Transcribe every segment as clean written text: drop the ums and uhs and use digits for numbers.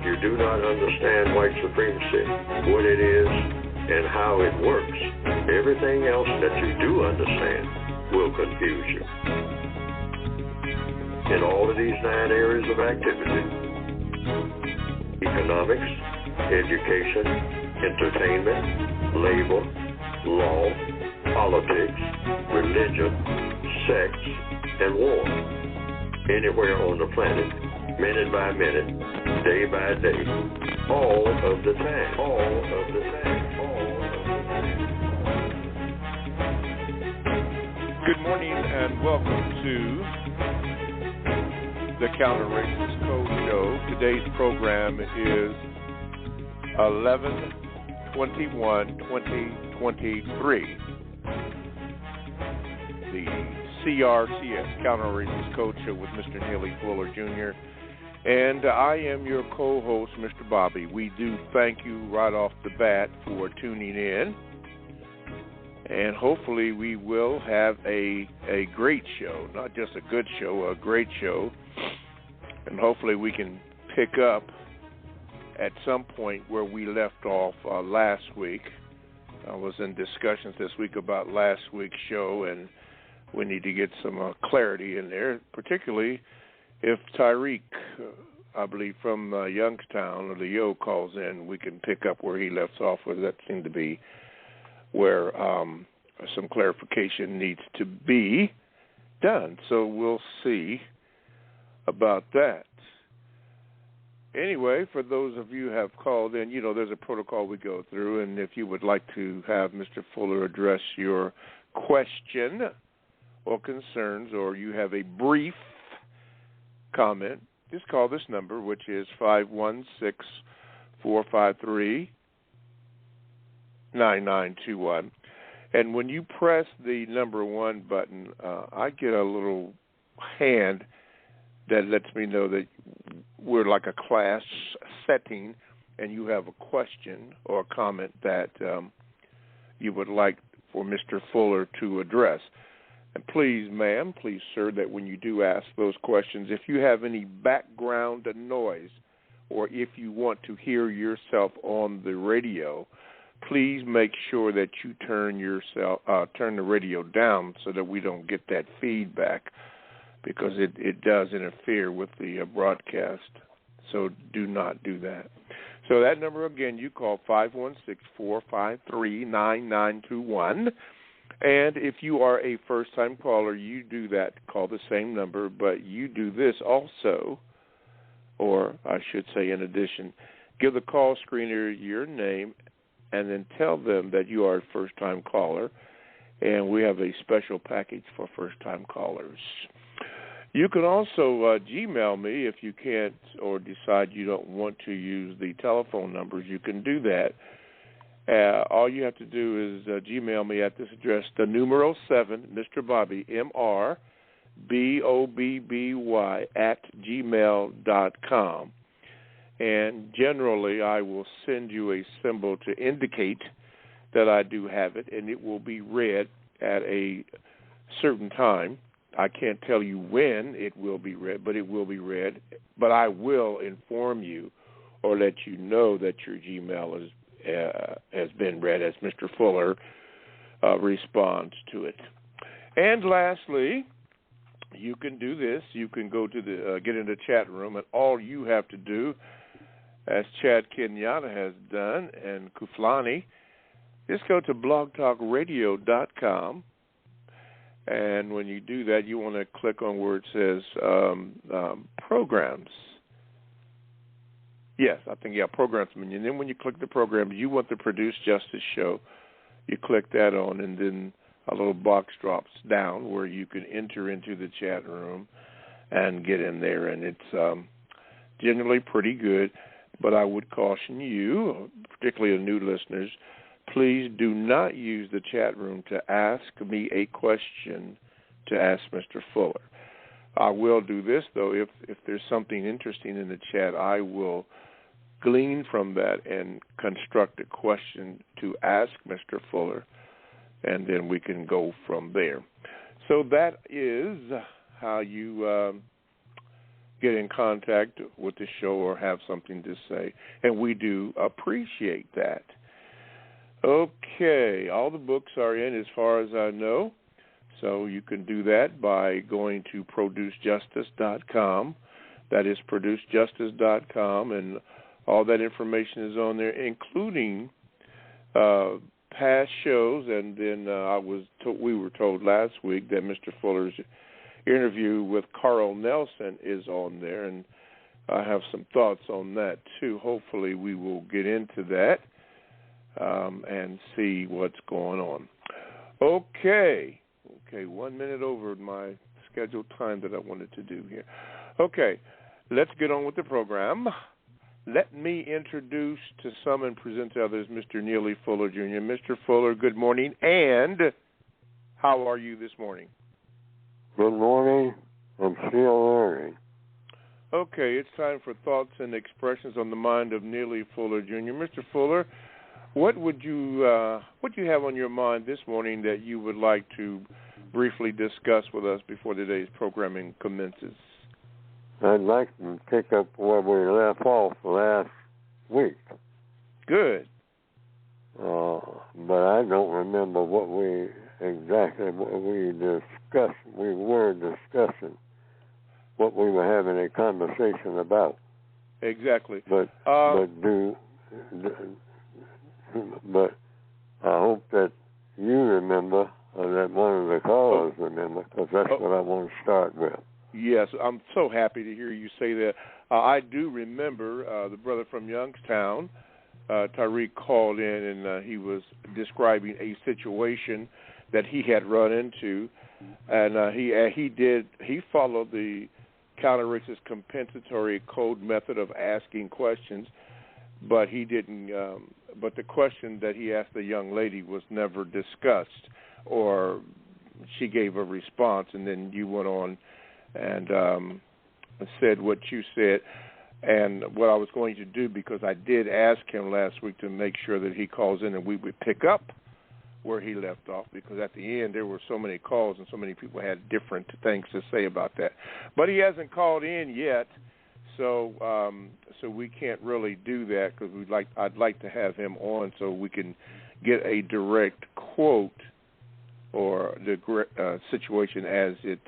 if you do not understand white supremacy, what it is, and how it works, everything else that you do understand will confuse you. In all of these 9 areas of activity, economics, education, entertainment, labor, law, politics, religion, sex, and war. Anywhere on the planet, minute by minute, day by day, all of the time, all of the time, all of the time. Good morning and welcome to the Counter Racist Code Show. Today's program is 11/21/2023. The CRCS, Counter Racist Code Show with Mr. Neely Fuller Jr. And I am your co-host, Mr. Bobby. We do thank you right off the bat for tuning in. And hopefully we will have a great show, not just a good show, a great show. And hopefully we can pick up at some point where we left off last week. I was in discussions this week about last week's show, and we need to get some clarity in there, particularly if Tyreek, I believe from Youngstown, or the Yo calls in, we can pick up where he left off, where that seemed to be where some clarification needs to be done. So we'll see about that. Anyway, for those of you who have called in, you know there's a protocol we go through, and if you would like to have Mr. Fuller address your question or concerns, or you have a brief comment, just call this number, which is 516-453-9921. And when you press the number 1 button, I get a little hand that lets me know that we're like a class setting and you have a question or a comment that you would like for Mr. Fuller to address. And please, ma'am, please, sir, that when you do ask those questions, if you have any background noise or if you want to hear yourself on the radio, please make sure that you turn the radio down so that we don't get that feedback, because it does interfere with the broadcast. So do not do that. So that number again, you call 516-453-9921. And if you are a first-time caller, you do that, call the same number, but you do this also, or I should say in addition, give the call screener your name and then tell them that you are a first-time caller, and we have a special package for first-time callers. You can also Gmail me if you can't or decide you don't want to use the telephone numbers. You can do that. All you have to do is Gmail me at this address, the numero 7, Mr. Bobby, MRBOBBY @gmail.com. And generally I will send you a symbol to indicate that I do have it, and it will be read at a certain time. I can't tell you when it will be read, but it will be read. But I will inform you or let you know that your Gmail has been read as Mr. Fuller responds to it. And lastly, you can do this. You can go to the get in the chat room, and all you have to do, as Chad Kenyatta has done, and Kuflani, just go to blogtalkradio.com. And when you do that, you want to click on where it says programs. Yes, I think, programs menu. And then when you click the programs, you want the Produce Justice show. You click that on, and then a little box drops down where you can enter into the chat room and get in there. And it's generally pretty good. But I would caution you, particularly the new listeners, please do not use the chat room to ask me a question to ask Mr. Fuller. I will do this, though. If there's something interesting in the chat, I will glean from that and construct a question to ask Mr. Fuller, and then we can go from there. So that is how you get in contact with the show or have something to say, and we do appreciate that. Okay, all the books are in as far as I know, so you can do that by going to producejustice.com. That is producejustice.com, and all that information is on there, including past shows. And then we were told last week that Mr. Fuller's interview with Carl Nelson is on there, and I have some thoughts on that too. Hopefully we will get into that and see what's going on. Okay, 1 minute over my scheduled time that I wanted to do here. Okay, let's get on with the program. Let me introduce to some and present to others Mr. Neely Fuller, Jr. Mr. Fuller, good morning, and how are you this morning? Good morning. I'm still learning. Okay, it's time for thoughts and expressions on the mind of Neely Fuller, Jr. Mr. Fuller, what would you have on your mind this morning that you would like to briefly discuss with us before today's programming commences? I'd like to pick up where we left off last week. Good. But I don't remember what we discussed. We were discussing what we were having a conversation about. Exactly. But I hope that you remember, or that one of the callers remember, because that's what I want to start with. Yes, I'm so happy to hear you say that. I do remember the brother from Youngstown, Tariq, called in, and he was describing a situation that he had run into, and he followed the counter-racist compensatory code method of asking questions, but he didn't. But the question that he asked the young lady was never discussed, or she gave a response, and then you went on and said what you said. And what I was going to do, because I did ask him last week to make sure that he calls in and we would pick up where he left off, because at the end there were so many calls and so many people had different things to say about that. But he hasn't called in yet, so we can't really do that, because I'd like to have him on so we can get a direct quote or the situation as it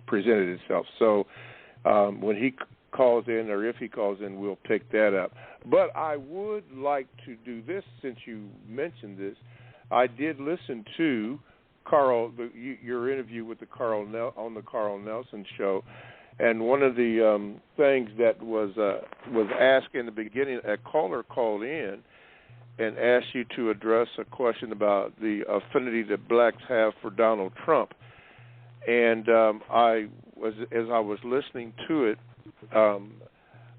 presented itself. So when he calls in, or if he calls in, we'll pick that up. But I would like to do this, since you mentioned this. I did listen to your interview with on the Carl Nelson show, and one of the things that was asked in the beginning, a caller called in and asked you to address a question about the affinity that blacks have for Donald Trump. And as I was listening to it,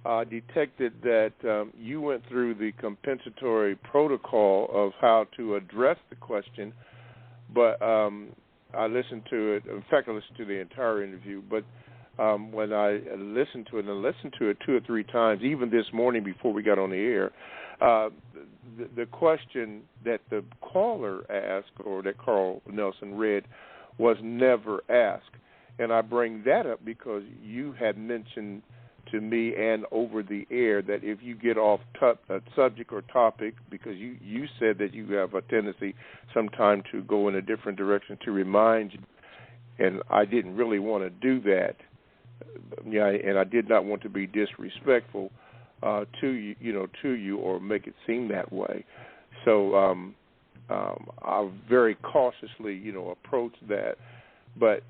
I detected that you went through the compensatory protocol of how to address the question, but I listened to it. In fact, I listened to the entire interview, but when I listened to it, and I listened to it 2 or 3 times, even this morning before we got on the air, the question that the caller asked, or that Carl Nelson read, was never asked. And I bring that up because you had mentioned to me and over the air that if you get off a subject or topic, because you said that you have a tendency sometime to go in a different direction to remind you, and I didn't really want to do that. Yeah, and I did not want to be disrespectful to you, or make it seem that way. So I very cautiously, approached that. But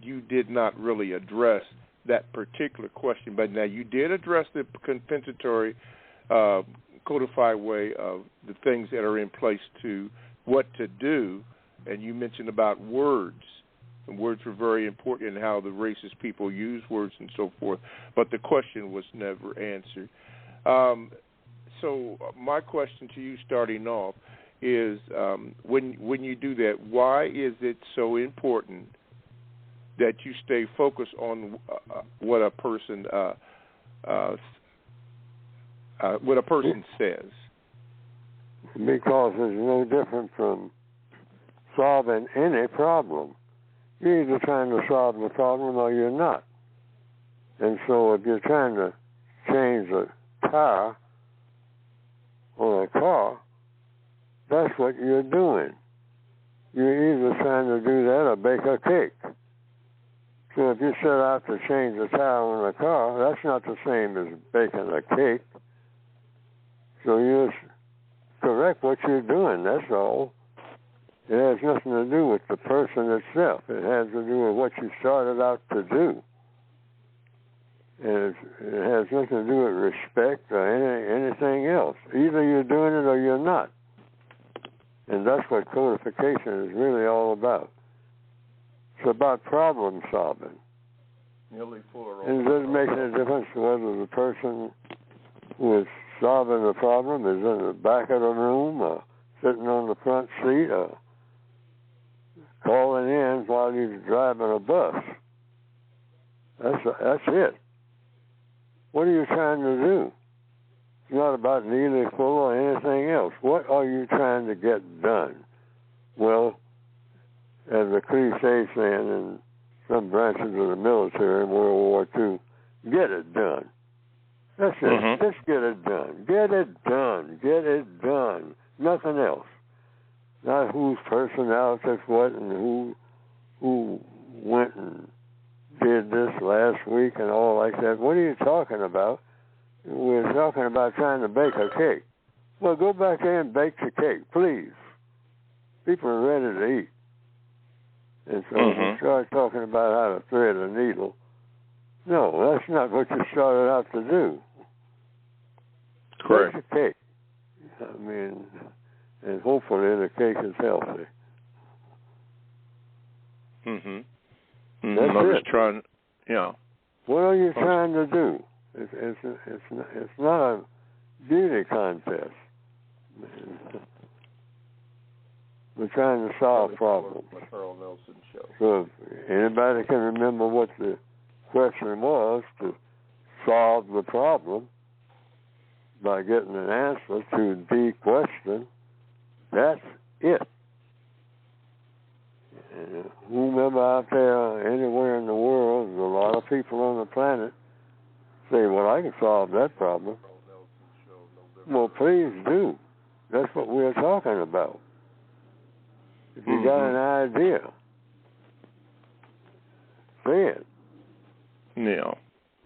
you did not really address that particular question. But now you did address the compensatory codified way of the things that are in place to what to do, and you mentioned about words. And words were very important in how the racist people use words and so forth, but the question was never answered. So my question to you starting off is, when you do that, why is it so important that you stay focused on what a person says? Because it's no different from solving any problem. You're either trying to solve the problem or you're not. And so if you're trying to change a tire on a car, that's what you're doing. You're either trying to do that or bake a cake. So if you set out to change a tire on a car, that's not the same as baking a cake. So you correct what you're doing, that's all. It has nothing to do with the person itself. It has to do with what you started out to do. And it has nothing to do with respect or anything else. Either you're doing it or you're not. And that's what codification is really all about. It's about problem solving. Neely Fuller. And it doesn't make any difference whether the person who is solving the problem is in the back of the room or sitting on the front seat or calling in while he's driving a bus. That's it. What are you trying to do? It's not about Neely Fuller or anything else. What are you trying to get done? Well, as the cliche saying in some branches of the military in World War II, get it done. That's it. Mm-hmm. Just get it done. Get it done. Get it done. Nothing else. Not whose personality what and who went and did this last week and all like that. What are you talking about? We're talking about trying to bake a cake. Well, go back there and bake the cake, please. People are ready to eat. And so if you start talking about how to thread a needle, no, that's not what you started out to do. Correct. Bake a cake. I mean, and hopefully the cake is healthy. That's I'm it. just trying, yeah. What are you trying to do? It's not a beauty contest. We're trying to solve problems. So if anybody can remember what the question was, to solve the problem by getting an answer to the question, that's it. And whomever out there, anywhere in the world, there's a lot of people on the planet say, well, I can solve that problem. Well, please do. That's what we're talking about. If you got an idea, say it. Yeah.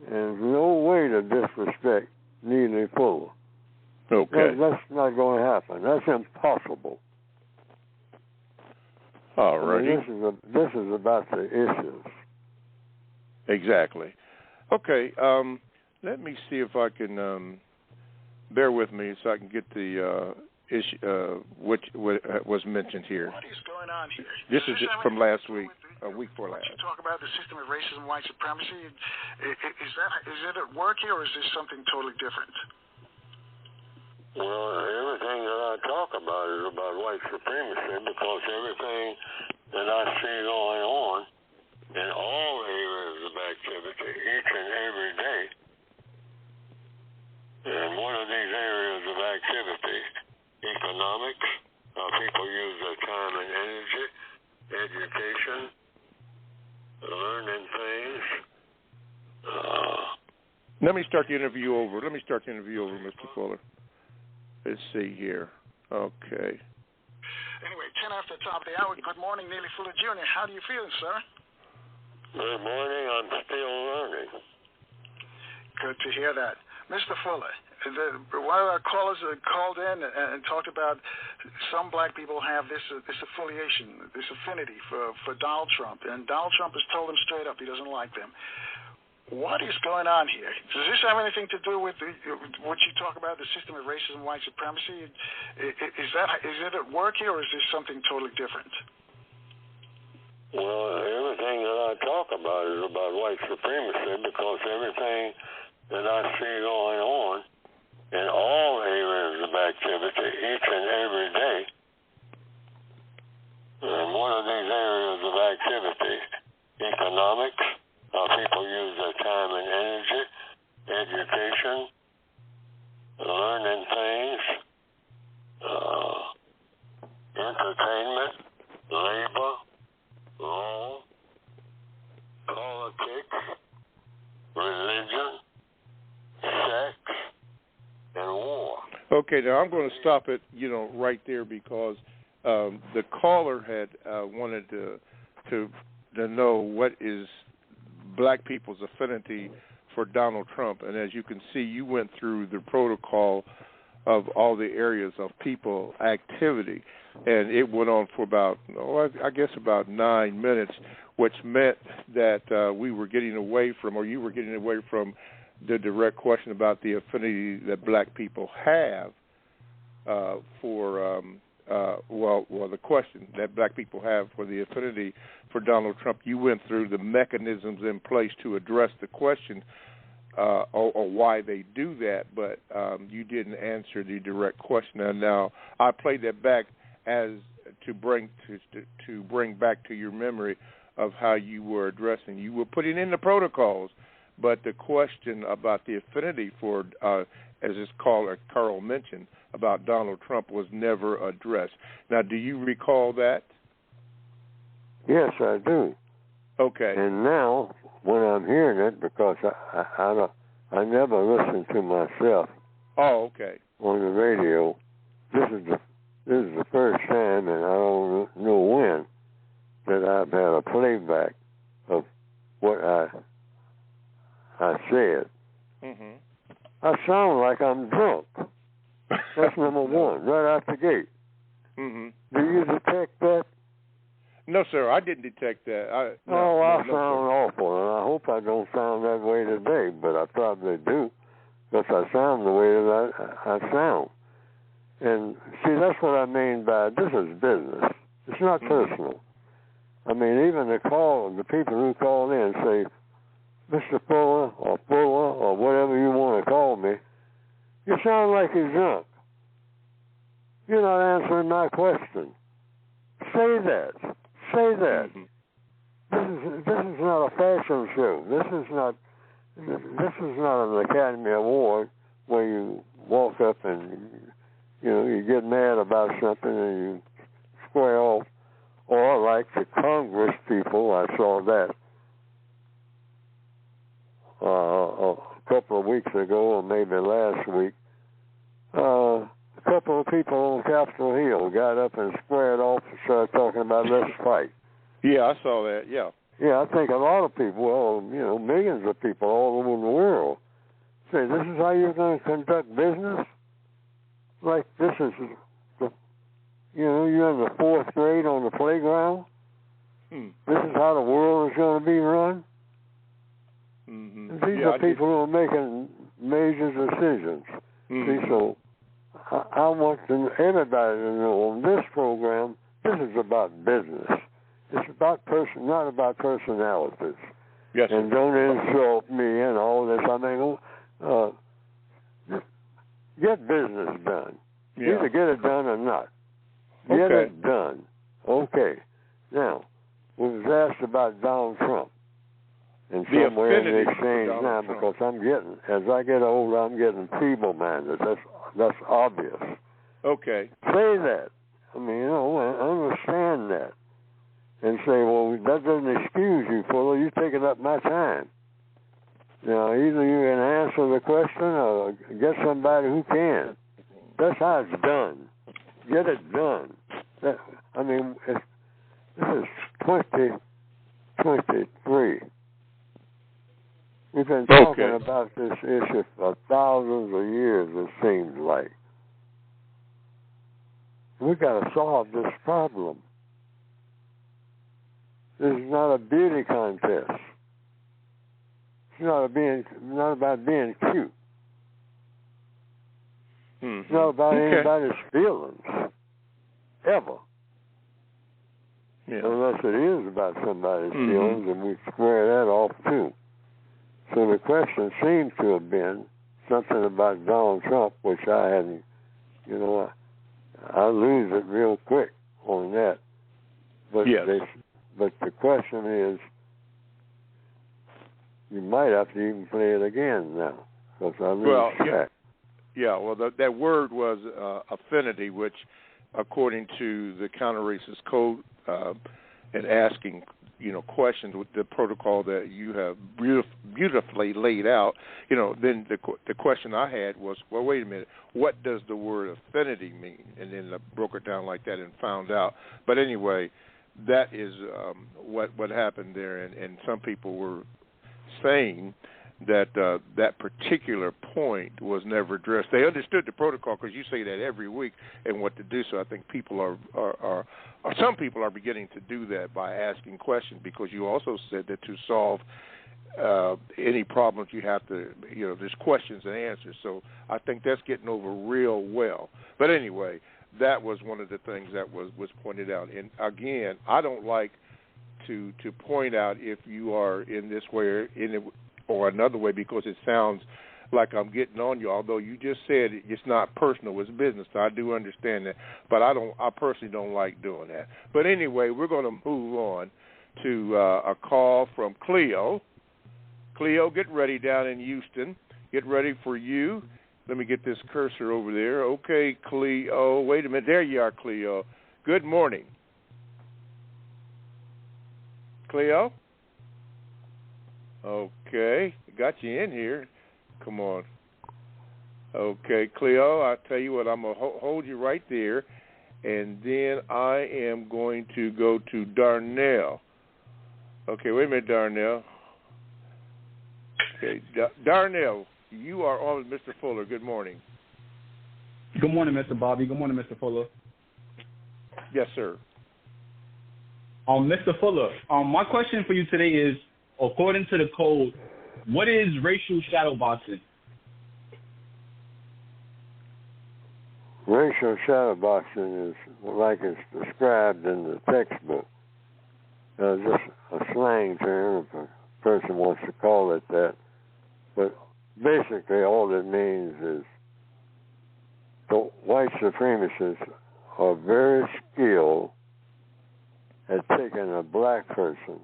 And there's no way to disrespect Neely Fuller. Okay. That's not going to happen. That's impossible. All righty. I mean, this is about the issues. Exactly. Okay. Let me see if I can bear with me so I can get the issue what was mentioned here. What is going on here? This is from last week, a week before last. You talk about the system of racism, white supremacy. Is it at work here, or is this something totally different? Well, everything that I talk about is about white supremacy, because everything that I see going on in all areas of activity each and every day, and one of these areas of activity, economics, how people use their time and energy, education, learning things. Let me start the interview over. Mr. Fuller. Let's see here. Okay. Anyway, 10 after the top of the hour. Good morning, Neely Fuller Jr. How do you feel, sir? Good morning. I'm still learning. Good to hear that. Mr. Fuller, one of our callers called in and talked about some black people have this affiliation, this affinity for Donald Trump. And Donald Trump has told them straight up he doesn't like them. What is going on here? Does this have anything to do with what you talk about, the system of racism, white supremacy? Is it at work here, or is this something totally different? Well, everything that I talk about is about white supremacy, because everything that I see going on in all areas of activity each and every day, and one of these areas of activity, economics, how people use their time and energy, education, learning things, entertainment, labor, law, politics, religion, sex, and war. Okay, now I'm going to stop it, right there because the caller had wanted to know what is black people's affinity for Donald Trump, and as you can see, you went through the protocol of all the areas of people activity, and it went on for about, I guess about 9 minutes, which meant that we were getting away from, or you were getting away from, the direct question about the affinity that black people have for, the question that black people have for the affinity for Donald Trump. You went through the mechanisms in place to address the question or why they do that, but you didn't answer the direct question. And now I played that back as to bring back to your memory of how you were addressing. You were putting in the protocols, but the question about the affinity for, as this caller Carl mentioned, about Donald Trump was never addressed. Now, do you recall that? Yes, I do. Okay. And now, when I'm hearing it, because I never listened to myself. Oh, okay. On the radio, this is the first time, and I don't know when, that I've had a playback of what I said. Mm-hmm. I sound like I'm drunk. That's number one, right out the gate. Mm-hmm. Do you detect that? No, sir, I didn't detect that. I sound awful, and I hope I don't sound that way today, but I probably do, because I sound the way that I sound. And see, that's what I mean by this is business. It's not personal. I mean, even the people who call in say, Mr. Fuller or whatever you want to call me, you sound like you're drunk. You're not answering my question. Say that. Say that. Mm-hmm. This is not a fashion show. This is not an Academy Award where you walk up and you get mad about something and you square off. Or like the Congress people, I saw that a couple of weeks ago, or maybe last week. A couple of people on Capitol Hill got up and squared off and started talking about let's fight. Yeah, I saw that, yeah. Yeah, I think a lot of people, millions of people all over the world say, this is how you're going to conduct business? Like this is, you're in the 4th grade on the playground? This is how the world is going to be run? Mm-hmm. These are people who are making major decisions. See, so I want everybody to know on this program, this is about business. It's about not about personalities. Yes. And don't insult me and all this. I mean, get business done. Yeah. Either get it done or not. Get it done. Okay. Now, we was asked about Donald Trump. And somewhere in the exchange now, because as I get older, I'm getting feeble-minded. That's obvious. Okay. Say that. I mean, understand that. And say, well, that doesn't excuse you, Fuller. You're taking up my time. Now, either you can answer the question or get somebody who can. That's how it's done. Get it done. This is 2023. We've been talking about this issue for thousands of years, it seems like. We've got to solve this problem. This is not a beauty contest. It's not about being cute. Mm-hmm. It's not about anybody's feelings. Ever. Yeah. Unless it is about somebody's feelings, and we square that off too. So the question seems to have been something about Donald Trump, which I hadn't, I lose it real quick on that. But but the question is, you might have to even play it again now, because I lose track. Yeah, well, that word was affinity, which, according to the counter-racist code, and asking, questions with the protocol that you have beautifully laid out, then the question I had was, well, wait a minute, what does the word affinity mean? And then I broke it down like that and found out. But anyway, that is what happened there, and some people were saying that that particular point was never addressed. They understood the protocol because you say that every week and what to do. So I think people are some people are beginning to do that by asking questions, because you also said that to solve any problems you have to, there's questions and answers. So I think that's getting over real well. But anyway, that was one of the things that was pointed out. And again, I don't like to point out if you are in this way or another way, because it sounds like I'm getting on you, although you just said it's not personal, it's business. So I do understand that, but I personally don't like doing that. But anyway, we're going to move on to a call from Cleo. Cleo, get ready down in Houston. Get ready for you. Let me get this cursor over there. Okay, Cleo. Wait a minute. There you are, Cleo. Good morning. Cleo? Okay. Got you in here. Come on. Okay, Cleo, I'll tell you what, I'm going to hold you right there, and then I am going to go to Darnell. Okay, wait a minute, Darnell. Okay, Darnell, you are on with Mr. Fuller. Good morning. Good morning, Mr. Bobby. Good morning, Mr. Fuller. Yes, sir. Mr. Fuller, my question for you today is, according to the code, what is racial shadowboxing? Racial shadowboxing is like it's described in the textbook. Just a slang term if a person wants to call it that. But basically all it means is the white supremacists are very skilled at taking a black person,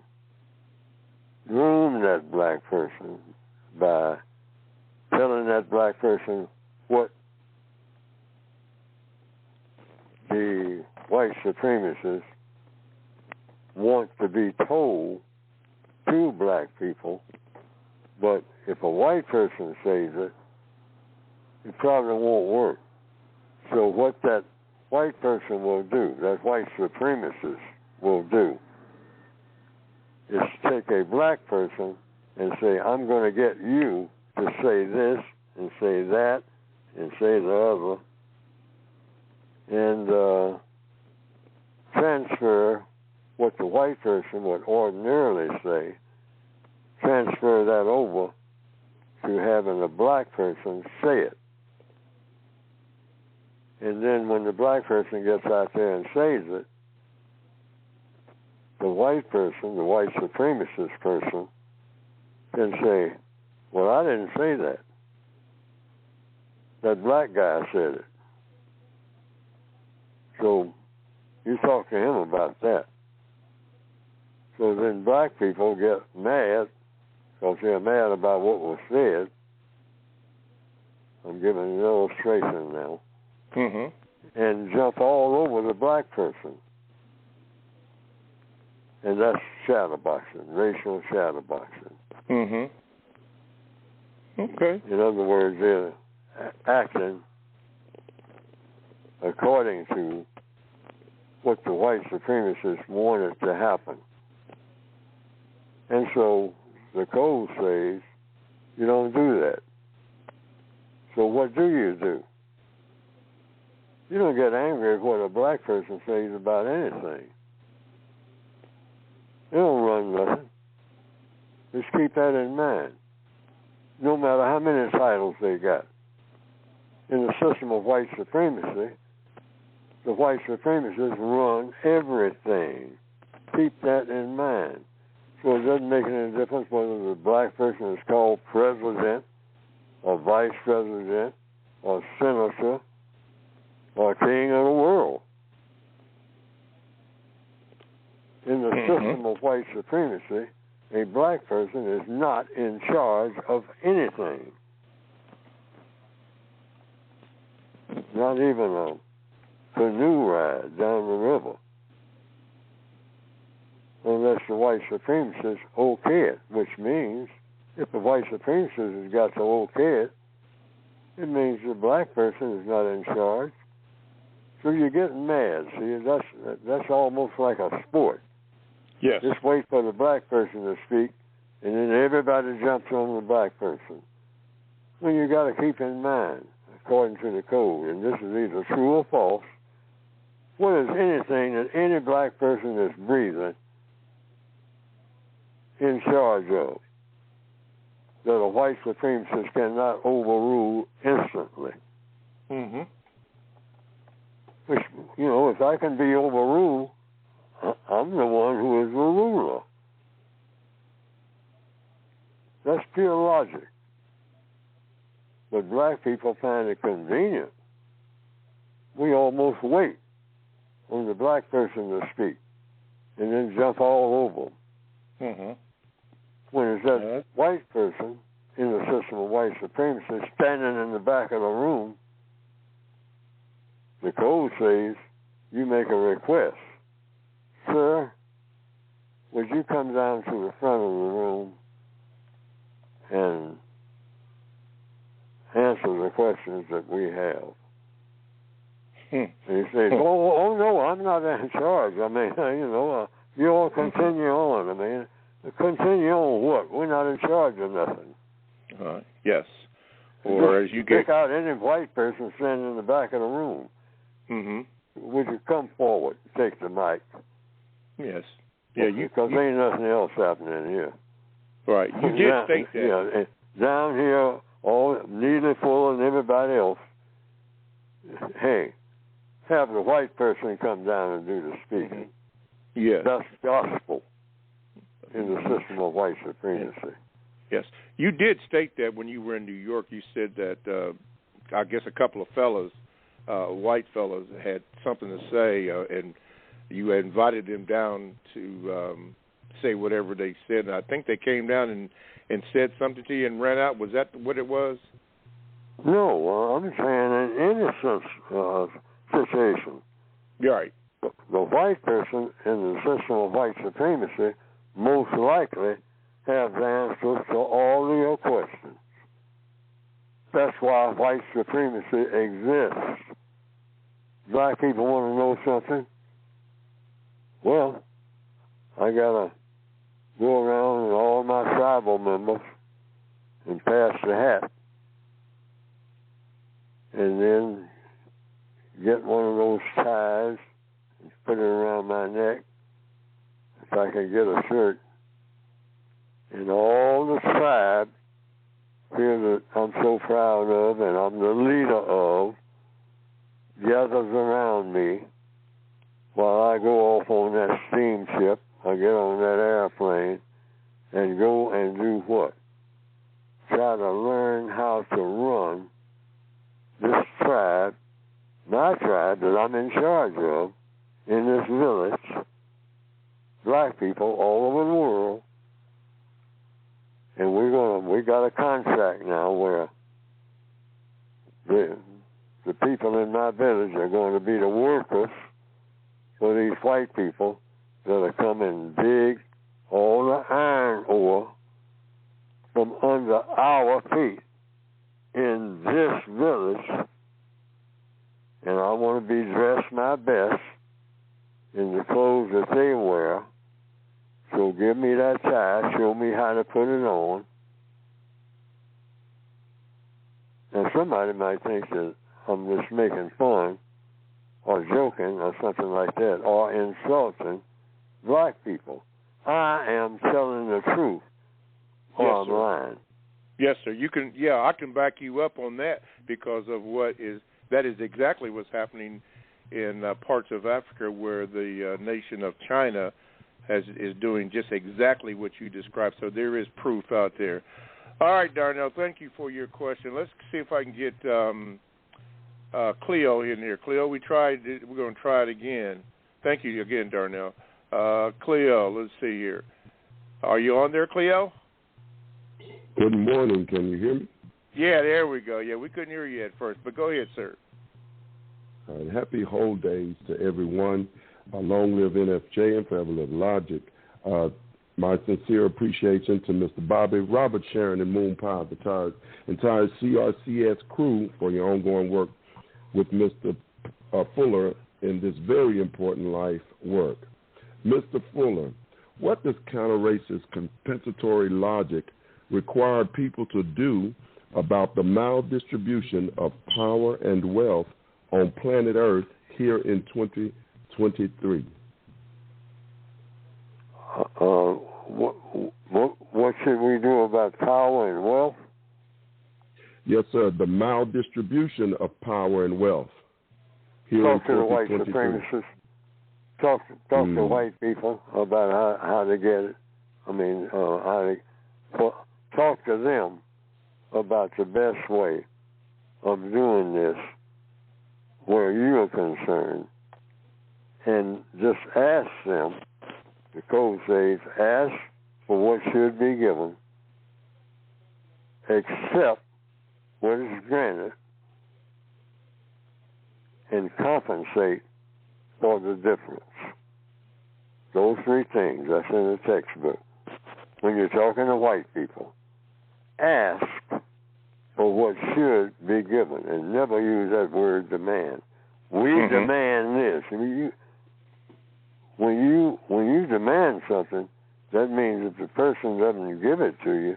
groom that black person by telling that black person what the white supremacists want to be told to black people. But if a white person says it, it probably won't work. So what that white person will do, that white supremacist will do, is take a black person and say, I'm going to get you to say this and say that and say the other, and transfer what the white person would ordinarily say, transfer that over to having a black person say it. And then when the black person gets out there and says it, the white person, the white supremacist person, can say, well, I didn't say that. That black guy said it. So you talk to him about that. So then black people get mad because they're mad about what was said. I'm giving an illustration now. Mm-hmm. And jump all over the black person. And that's shadowboxing, racial shadowboxing. Mm-hmm. Okay. In other words, they're acting according to what the white supremacists wanted to happen. And so the code says you don't do that. So what do? You don't get angry at what a black person says about anything. They don't run nothing. Just keep that in mind. No matter how many titles they got. In the system of white supremacy, the white supremacists run everything. Keep that in mind. So it doesn't make any difference whether the black person is called president or vice president or senator or king of the world. In the system of white supremacy, a black person is not in charge of anything. Not even a canoe ride down the river. unless the white supremacists okay it, which means if the white supremacist has got to okay it, it means the black person is not in charge. So you're getting mad. See, that's almost like a sport. Yes. Just wait for the black person to speak, and then everybody jumps on the black person. Well, you got to keep in mind, according to the code, and this is either true or false, what is anything that any black person that's breathing in charge of that a white supremacist cannot overrule instantly? Mm-hmm. Which, if I can be overruled, I'm the one who is the ruler. That's pure logic. But black people find it convenient. We almost wait on the black person to speak and then jump all over them. Mm-hmm. When it's that white person in the system of white supremacy standing in the back of the room, the code says you make a request. Sir, would you come down to the front of the room and answer the questions that we have? And he says, oh, no, I'm not in charge. I mean, you all continue on. I mean, continue on what? We're not in charge of nothing. Yes. Or as you pick out any white person standing in the back of the room. Mm-hmm. Would you come forward, take the mic? Yes. Yeah. Because ain't nothing else happening here. Right. You did state that. Yeah. Down here, all Neely, Fuller, and everybody else. Hey, have the white person come down and do the speaking. Mm-hmm. Yes. That's gospel in the system of white supremacy. Yes. You did state that when you were in New York. You said that, I guess a couple of fellas, white fellas, had something to say, and you had invited them down to say whatever they said. And I think they came down and said something to you and ran out. Was that what it was? No, I'm saying in any situation. Right. The white person in the system of white supremacy most likely have the answers to all of your questions. That's why white supremacy exists. Black people want to know something. Well, I gotta go around with all my tribal members and pass the hat, and then get one of those ties and put it around my neck. If I can get a shirt, and all the tribe feel that I'm so proud of and I'm the leader of, gathers around me while I go off on that steamship, I get on that airplane, and go and do what? Try to learn how to run this tribe, my tribe that I'm in charge of, in this village, black people all over the world. And we got a contract now where the people in my village are going to be the workers for these white people that'll come and dig all the iron ore from under our feet in this village. And I want to be dressed my best in the clothes that they wear. So give me that tie, show me how to put it on. Now somebody might think that I'm just making fun or joking or something like that, or insulting black people. I am telling the truth, or I'm lying. Yes, sir. You can. Yeah, I can back you up on that because of that is exactly what's happening in parts of Africa where the nation of China is doing just exactly what you described. So there is proof out there. All right, Darnell, thank you for your question. Let's see if I can get Cleo in here. Cleo, we're going to try it again. Thank you again, Darnell. Cleo, let's see here. Are you on there, Cleo? Good morning. Can you hear me? Yeah, there we go. Yeah, we couldn't hear you at first, but go ahead, sir. All right, happy whole days to everyone. Long live NFJ and forever live Logic. My sincere appreciation to Mr. Bobby, Robert, Sharon, and Moon Pie, the entire CRCS crew for your ongoing work with Mr. Fuller in this very important life work. Mr. Fuller, what does counter-racist compensatory logic require people to do about the maldistribution of power and wealth on planet Earth here in 2023? What should we do about power and wealth? Yes, sir. The maldistribution of power and wealth here Talk in to the white 2023. supremacists. Talk to white people about how to get it. I mean, talk to them about the best way of doing this where you are concerned, and just ask them. The code says, ask for what should be given, accept what is granted, and compensate for the difference. Those three things, that's in the textbook. When you're talking to white people, ask for what should be given, and never use that word demand. We demand this. When you demand something, that means if the person doesn't give it to you,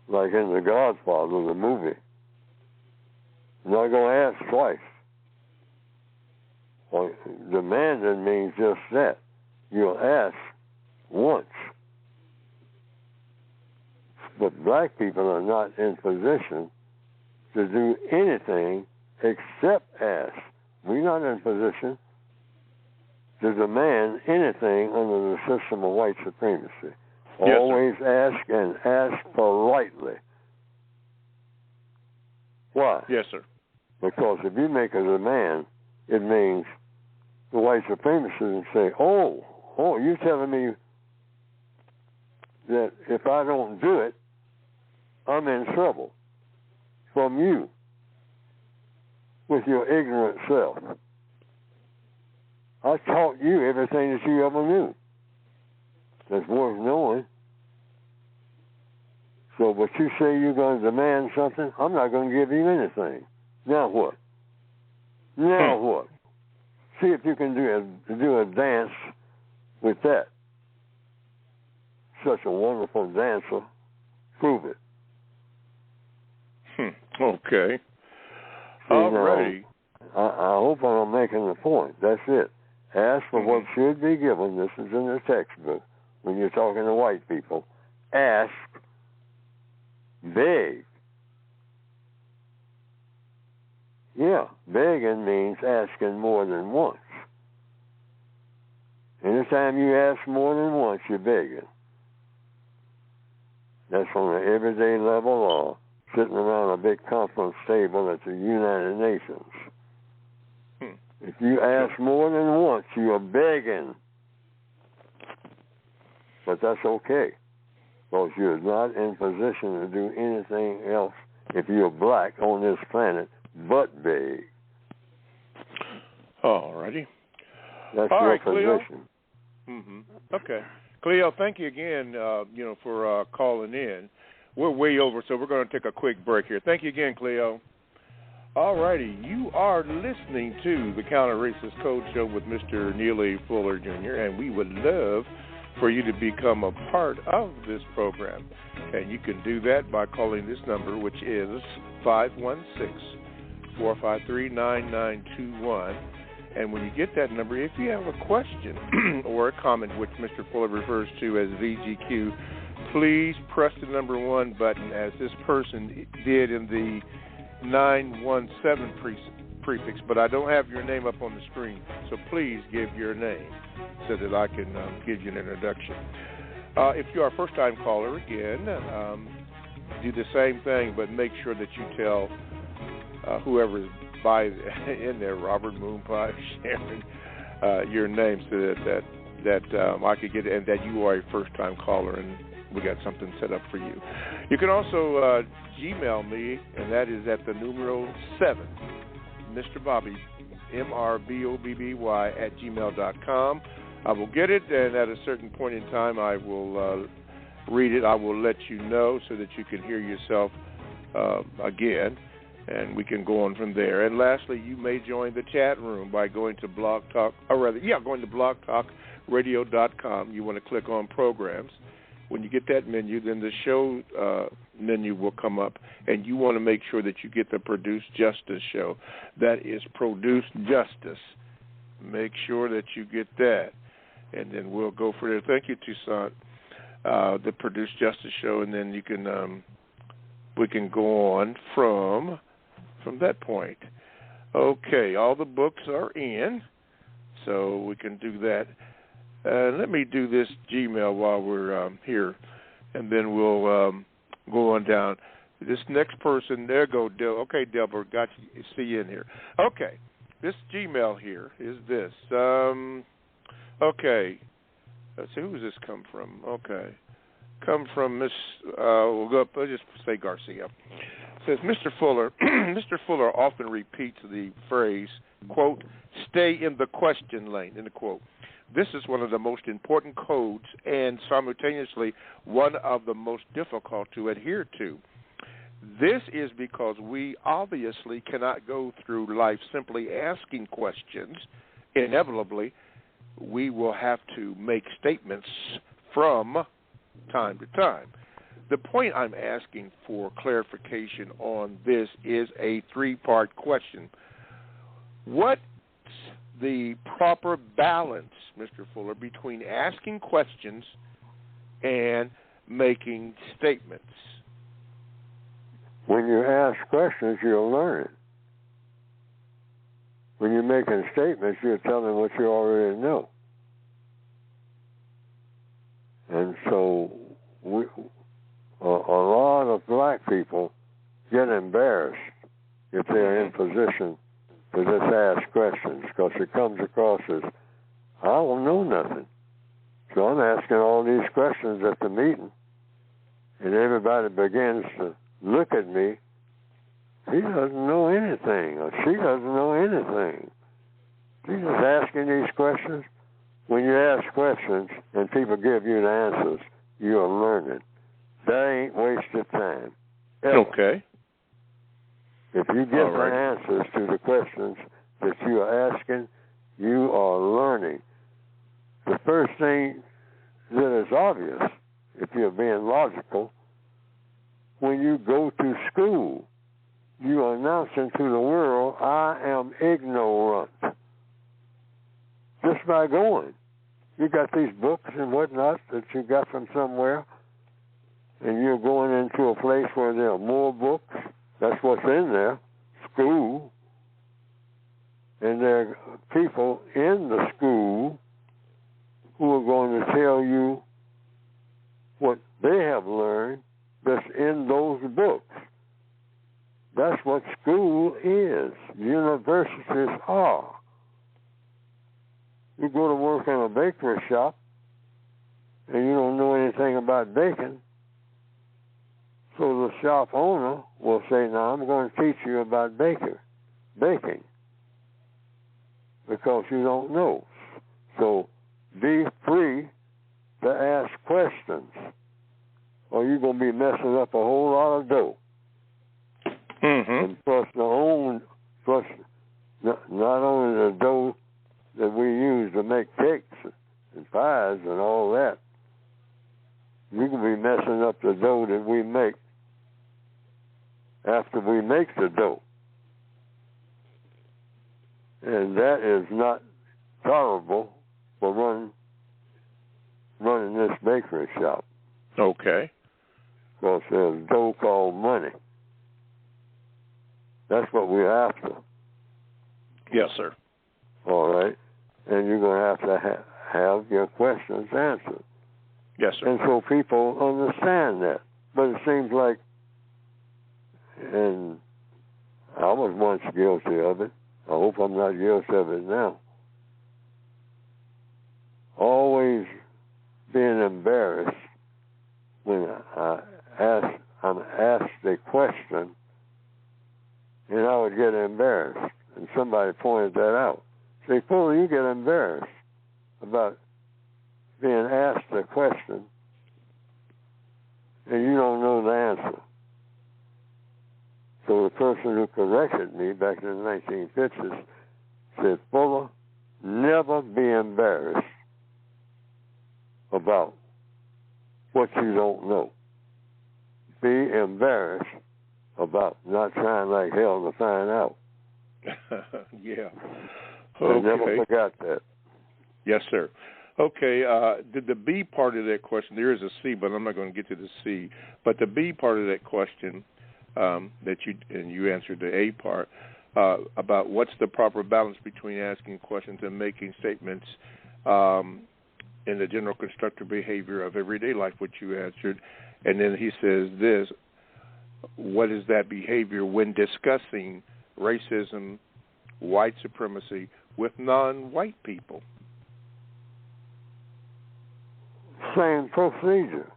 like in The Godfather, the movie, you're not going to ask twice. Well, demanding means just that. You'll ask once. But black people are not in position to do anything except ask. We're not in position to demand anything under the system of white supremacy. Yes, Always ask, and ask politely. Why? Yes, sir. Because if you make a demand, it means the white supremacists say, oh, you're telling me that if I don't do it, I'm in trouble from you with your ignorant self. I taught you everything that you ever knew that's worth knowing. So, but you say you're going to demand something, I'm not going to give you anything. Now what? Now what? See if you can do a dance with that. Such a wonderful dancer. Prove it. Okay. All righty. I hope I'm making the point. That's it. Ask for what should be given. This is in the textbook. When you're talking to white people, ask, beg. Yeah, begging means asking more than once. Anytime you ask more than once, you're begging. That's on an everyday level or sitting around a big conference table at the United Nations. If you ask more than once, you are begging. But that's okay, because you're not in position to do anything else if you're black on this planet but beg. All righty. That's all your right, position. Cleo. Okay. Cleo, thank you again, for calling in. We're way over, so we're going to take a quick break here. Thank you again, Cleo. All righty. You are listening to the Counter Racist Code Show with Mr. Neely Fuller, Jr., and we would love for you to become a part of this program. And you can do that by calling this number, which is 516-453-9921. And when you get that number, if you have a question or a comment, which Mr. Fuller refers to as VGQ, please press the number 1 button, as this person did in the 917 prefix, but I don't have your name up on the screen, so please give your name so that I can give you an introduction. If you are a first-time caller, again, do the same thing, but make sure that you tell whoever is in there, Robert, Moon Pie, Sharon, your name, so that I could get it, and that you are a first-time caller, and we got something set up for you. You can also Gmail me, and that is at the numero 7, Mr. Bobby, MRBOBBY @gmail.com. I will get it, and at a certain point in time, I will read it. I will let you know so that you can hear yourself again, and we can go on from there. And lastly, you may join the chat room by going to going to blogtalkradio.com. You want to click on programs. When you get that menu, then the show menu will come up, and you want to make sure that you get the Produce Justice show. That is Produce Justice. Make sure that you get that, and then we'll go for it. Thank you, Toussaint. The Produce Justice show, and then you can we can go on from that point. Okay, all the books are in, so we can do that. Let me do this Gmail while we're here, and then we'll go on down. This next person, there go, okay, Delbert, got you, see you in here. Okay, this Gmail here is this. Okay, let's see, who does this come from? Okay, come from Miss, we'll go up, let's just say Garcia. It says, Mr. Fuller, Mr. Fuller often repeats the phrase, quote, stay in the question lane, end quote. This is one of the most important codes and simultaneously one of the most difficult to adhere to. This is because we obviously cannot go through life simply asking questions. Inevitably, we will have to make statements from time to time. The point I'm asking for clarification on this is a three-part question. What's the proper balance, Mr. Fuller, between asking questions and making statements? When you ask questions, you'll learn it. When you're making statements, you're telling what you already know. And so a lot of black people get embarrassed if they're in position to just ask questions, because it comes across as, I don't know nothing. So I'm asking all these questions at the meeting, and everybody begins to look at me. He doesn't know anything, or she doesn't know anything. She's just asking these questions. When you ask questions and people give you the answers, you're learning. That ain't wasted time. Ever. Okay. If you get the answers to the questions that you are asking, you are learning. The first thing that is obvious, if you're being logical, when you go to school, you are announcing to the world, I am ignorant. Just by going. You got these books and whatnot that you got from somewhere, and you're going into a place where there are more books. That's what's in there, school. And there are people in the school who are going to tell you what they have learned that's in those books. That's what school is. Universities are. You go to work in a bakery shop and you don't know anything about baking, so the shop owner will say, now I'm going to teach you about baking, because you don't know. So be free to ask questions, or you're going to be messing up a whole lot of dough. Mm-hmm. And plus not only the dough that we use to make cakes and pies and all that, you can be messing up the dough that we make after we make the dough. And that is not tolerable for running this bakery shop. Okay. Because there's dough called money. That's what we're after. Yes, sir. All right. And you're going to have to have your questions answered. Yes, sir. And so people understand that. But it seems like, and I was once guilty of it. I hope I'm not guilty of it now. Always being embarrassed when I'm asked a question, and I would get embarrassed. And somebody pointed that out. Say, Fuller, you get embarrassed about being asked a question and you don't know the answer. So the person who corrected me back in the 1950s said, Fuller, never be embarrassed about what you don't know. Be embarrassed about not trying like hell to find out. Yeah. I never forgot that. Yes, sir. Okay, the B part of that question, there is a C, but I'm not going to get to the C. But the B part of that question that you answered the A part, about what's the proper balance between asking questions and making statements in the general constructive behavior of everyday life, which you answered. And then he says this, what is that behavior when discussing racism, white supremacy with non-white people? Same procedure.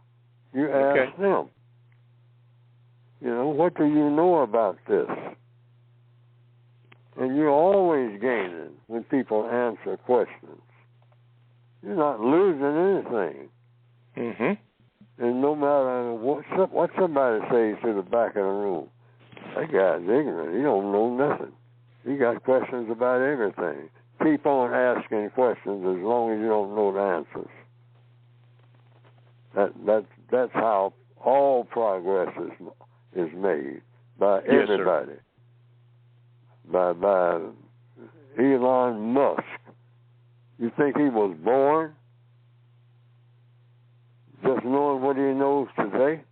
You ask them, you know, what do you know about this? And you're always gaining when people answer questions. You're not losing anything. Mm-hmm. And no matter what somebody says to the back of the room, that guy's ignorant. He don't know nothing. He got questions about everything. Keep on asking questions as long as you don't know the answers. That's how all progress is made by everybody. By Elon Musk. You think he was born just knowing what he knows today?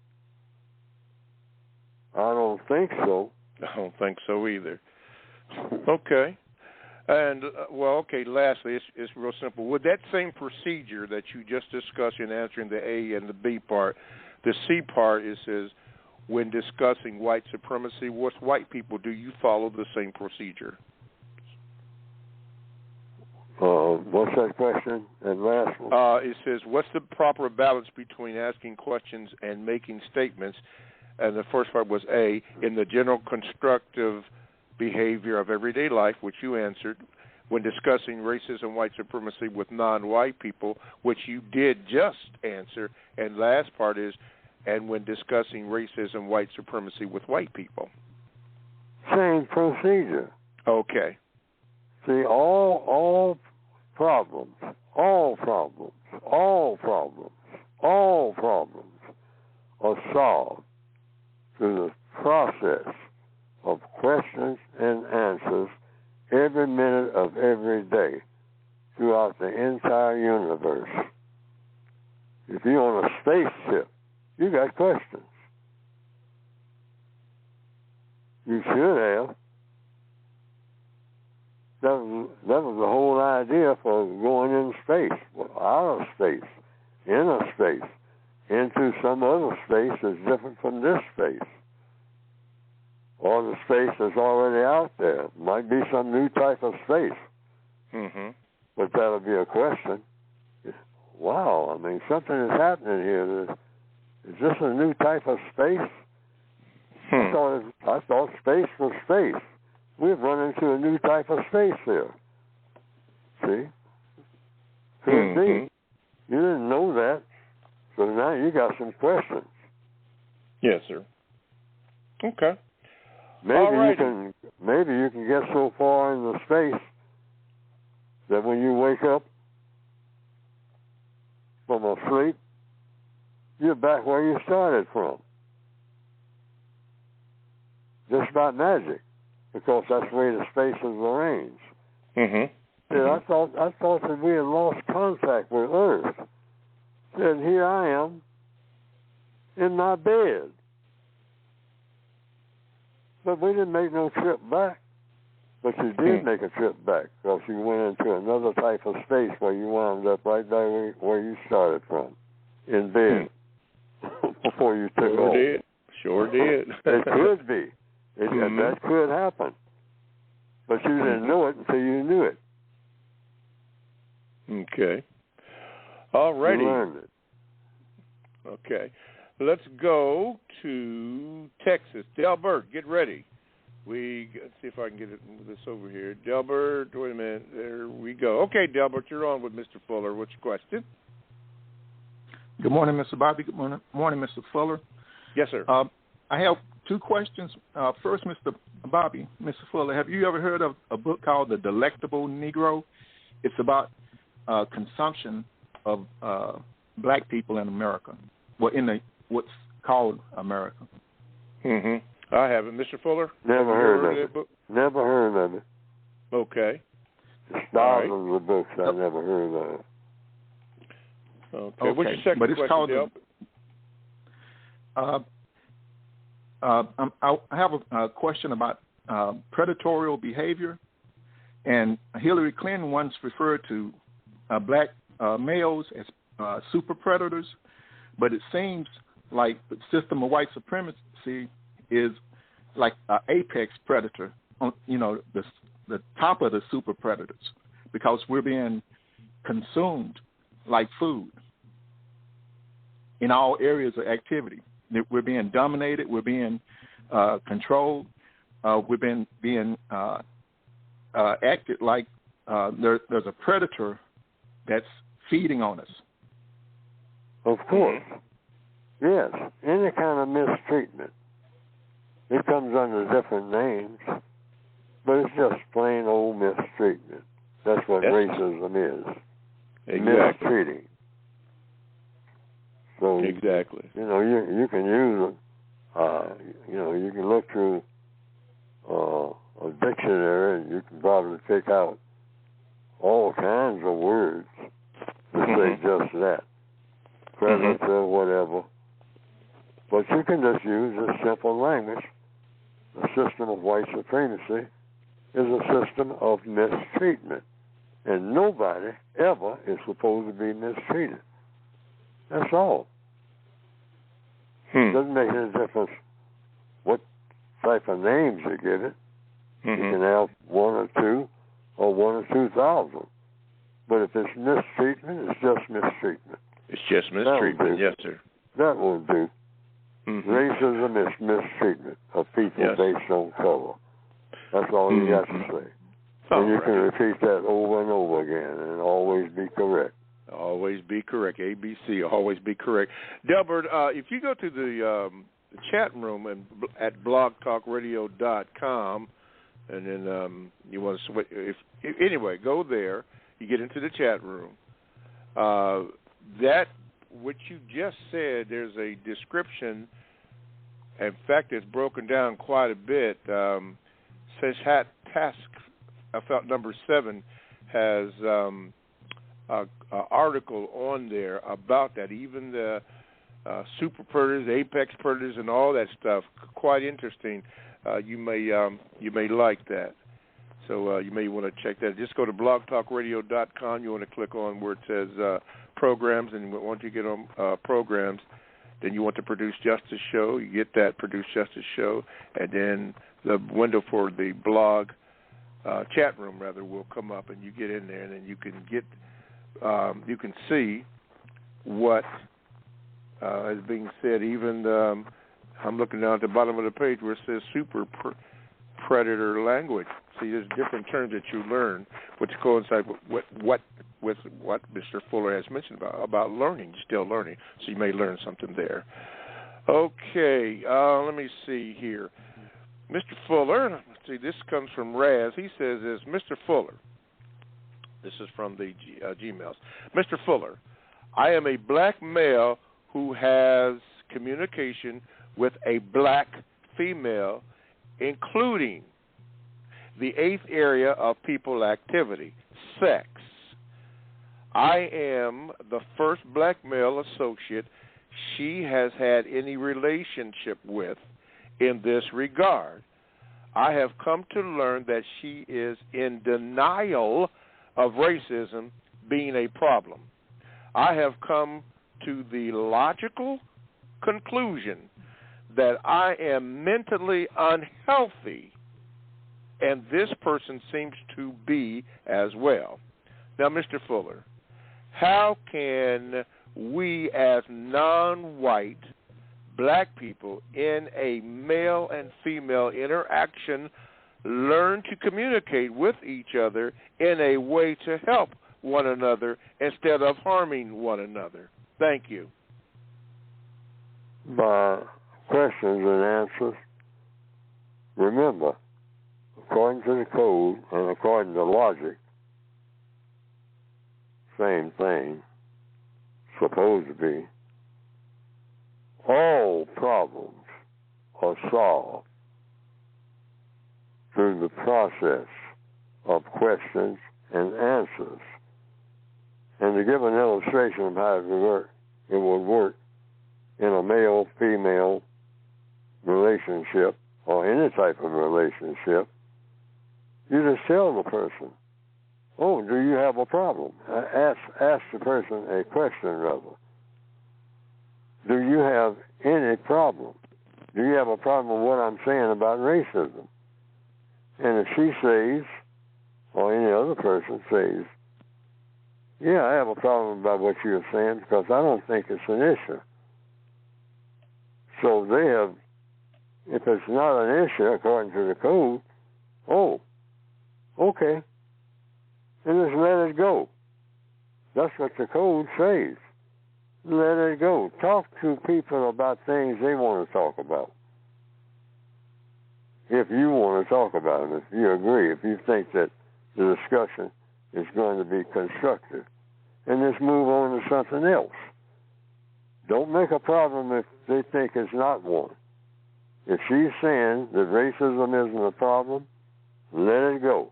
I don't think so. I don't think so either. Okay. And, lastly, it's real simple. With that same procedure that you just discussed in answering the A and the B part, the C part, it says, when discussing white supremacy with white people, do you follow the same procedure? What's that question? And last one? It says, what's the proper balance between asking questions and making statements? And the first part was A, in the general constructive behavior of everyday life, which you answered, when discussing racism, white supremacy with non-white people, which you did just answer. And last part is, and when discussing racism, white supremacy with white people. Same procedure. Okay. See, all problems are solved through the process of questions and answers every minute of every day throughout the entire universe. If you're on a spaceship, you got questions. You should have. That was the whole idea for going in space, out of space, inner space, into some other space that's different from this space. Or the space that's already out there. Might be some new type of space. Mm-hmm. But that'll be a question. Wow, I mean, something is happening here. Is this a new type of space? I thought space was space. We've run into a new type of space here. See? Could be. You didn't know that. So now you got some questions. Yes, sir. Okay. Maybe you can get so far in the space that when you wake up from a sleep, you're back where you started from. Just by magic, because that's the way the space is arranged. Mm-hmm. I thought that we had lost contact with Earth. And here I am in my bed. But we didn't make no trip back. But you did make a trip back, because you went into another type of space where you wound up right there where you started from, in bed, before you took off. Sure did. It could be. That could happen. But you didn't know it until you knew it. Okay. All righty. You learned it. Okay. Let's go to Texas. Delbert, get ready. Let's see if I can get this over here. Delbert, wait a minute. There we go. Okay, Delbert, you're on with Mr. Fuller. What's your question? Good morning, Mr. Bobby. Good morning, Mr. Fuller. Yes, sir. I have two questions. First, Mr. Bobby, Mr. Fuller, have you ever heard of a book called The Delectable Negro? It's about consumption of black people in America, what's called America. Mm-hmm. I haven't. Mr. Fuller? Never heard of it. Book? Never heard of it. Okay. There's thousands of books I never heard of. Okay. What's your second but it's question, called I have a question about predatorial behavior, and Hillary Clinton once referred to black males as super predators, but it seems like the system of white supremacy is like an apex predator, the top of the super predators, because we're being consumed like food in all areas of activity. We're being dominated. We're being controlled. We're being acted like there's a predator that's feeding on us. Of course. Yes. Any kind of mistreatment. It comes under different names, but it's just plain old mistreatment. That's what racism is. Exactly. Mistreating. So exactly. You can use it. You can look through a dictionary and you can probably pick out all kinds of words to say just that. Predator, whatever. But you can just use a simple language. The system of white supremacy is a system of mistreatment. And nobody ever is supposed to be mistreated. That's all. It doesn't make any difference what type of names you give it. You can have one or two or 1 or 2,000. But if it's mistreatment, it's just mistreatment. It's just mistreatment, yes, sir. That won't do. Racism is mistreatment of people based on color. That's all you got to say. And you can repeat that over and over again and always be correct. Always be correct. ABC, always be correct. Delbert, if you go to the chat room at blogtalkradio.com, and then you want to switch, anyway, go there. You get into the chat room. That what you just said, there's a description. In fact, it's broken down quite a bit. Says task. I felt number 7 has an article on there about that. Even the super predators, apex predators, and all that stuff. Quite interesting. You may like that. So you may want to check that. Just go to blogtalkradio.com. You want to click on where it says programs, and once you get on programs, then you want to Produce Justice show. You get that Produce Justice show, and then the window for the blog chat room rather will come up, and you get in there, and then you can get you can see what is being said. Even I'm looking down at the bottom of the page where it says super predator language. See, there's different terms that you learn, which coincide with what Mr. Fuller has mentioned about learning, still learning. So you may learn something there. Okay, let me see here. Mr. Fuller, let's see, this comes from Raz. He says this, Mr. Fuller, this is from the Gmails. Mr. Fuller, I am a black male who has communication with a black female, including the 8th area of people activity, sex. I am the first black male associate she has had any relationship with in this regard. I have come to learn that she is in denial of racism being a problem. I have come to the logical conclusion that I am mentally unhealthy, and this person seems to be as well. Now, Mr. Fuller, how can we as non-white black people in a male and female interaction learn to communicate with each other in a way to help one another instead of harming one another? Thank you. by questions and answers. Remember, according to the code and according to logic, same thing, supposed to be, all problems are solved through the process of questions and answers. And to give an illustration of how it would work in a male-female relationship or any type of relationship, you just tell the person, oh, do you have a problem? Ask the person a question, rather. Do you have any problem? Do you have a problem with what I'm saying about racism? And if she says, or any other person says, yeah, I have a problem about what you're saying because I don't think it's an issue. So they have, if it's not an issue according to the code, oh, okay, and just let it go. That's what the code says. Let it go. Talk to people about things they want to talk about. If you want to talk about them, if you agree, if you think that the discussion is going to be constructive, and just move on to something else. Don't make a problem if they think it's not one. If she's saying that racism isn't a problem, let it go.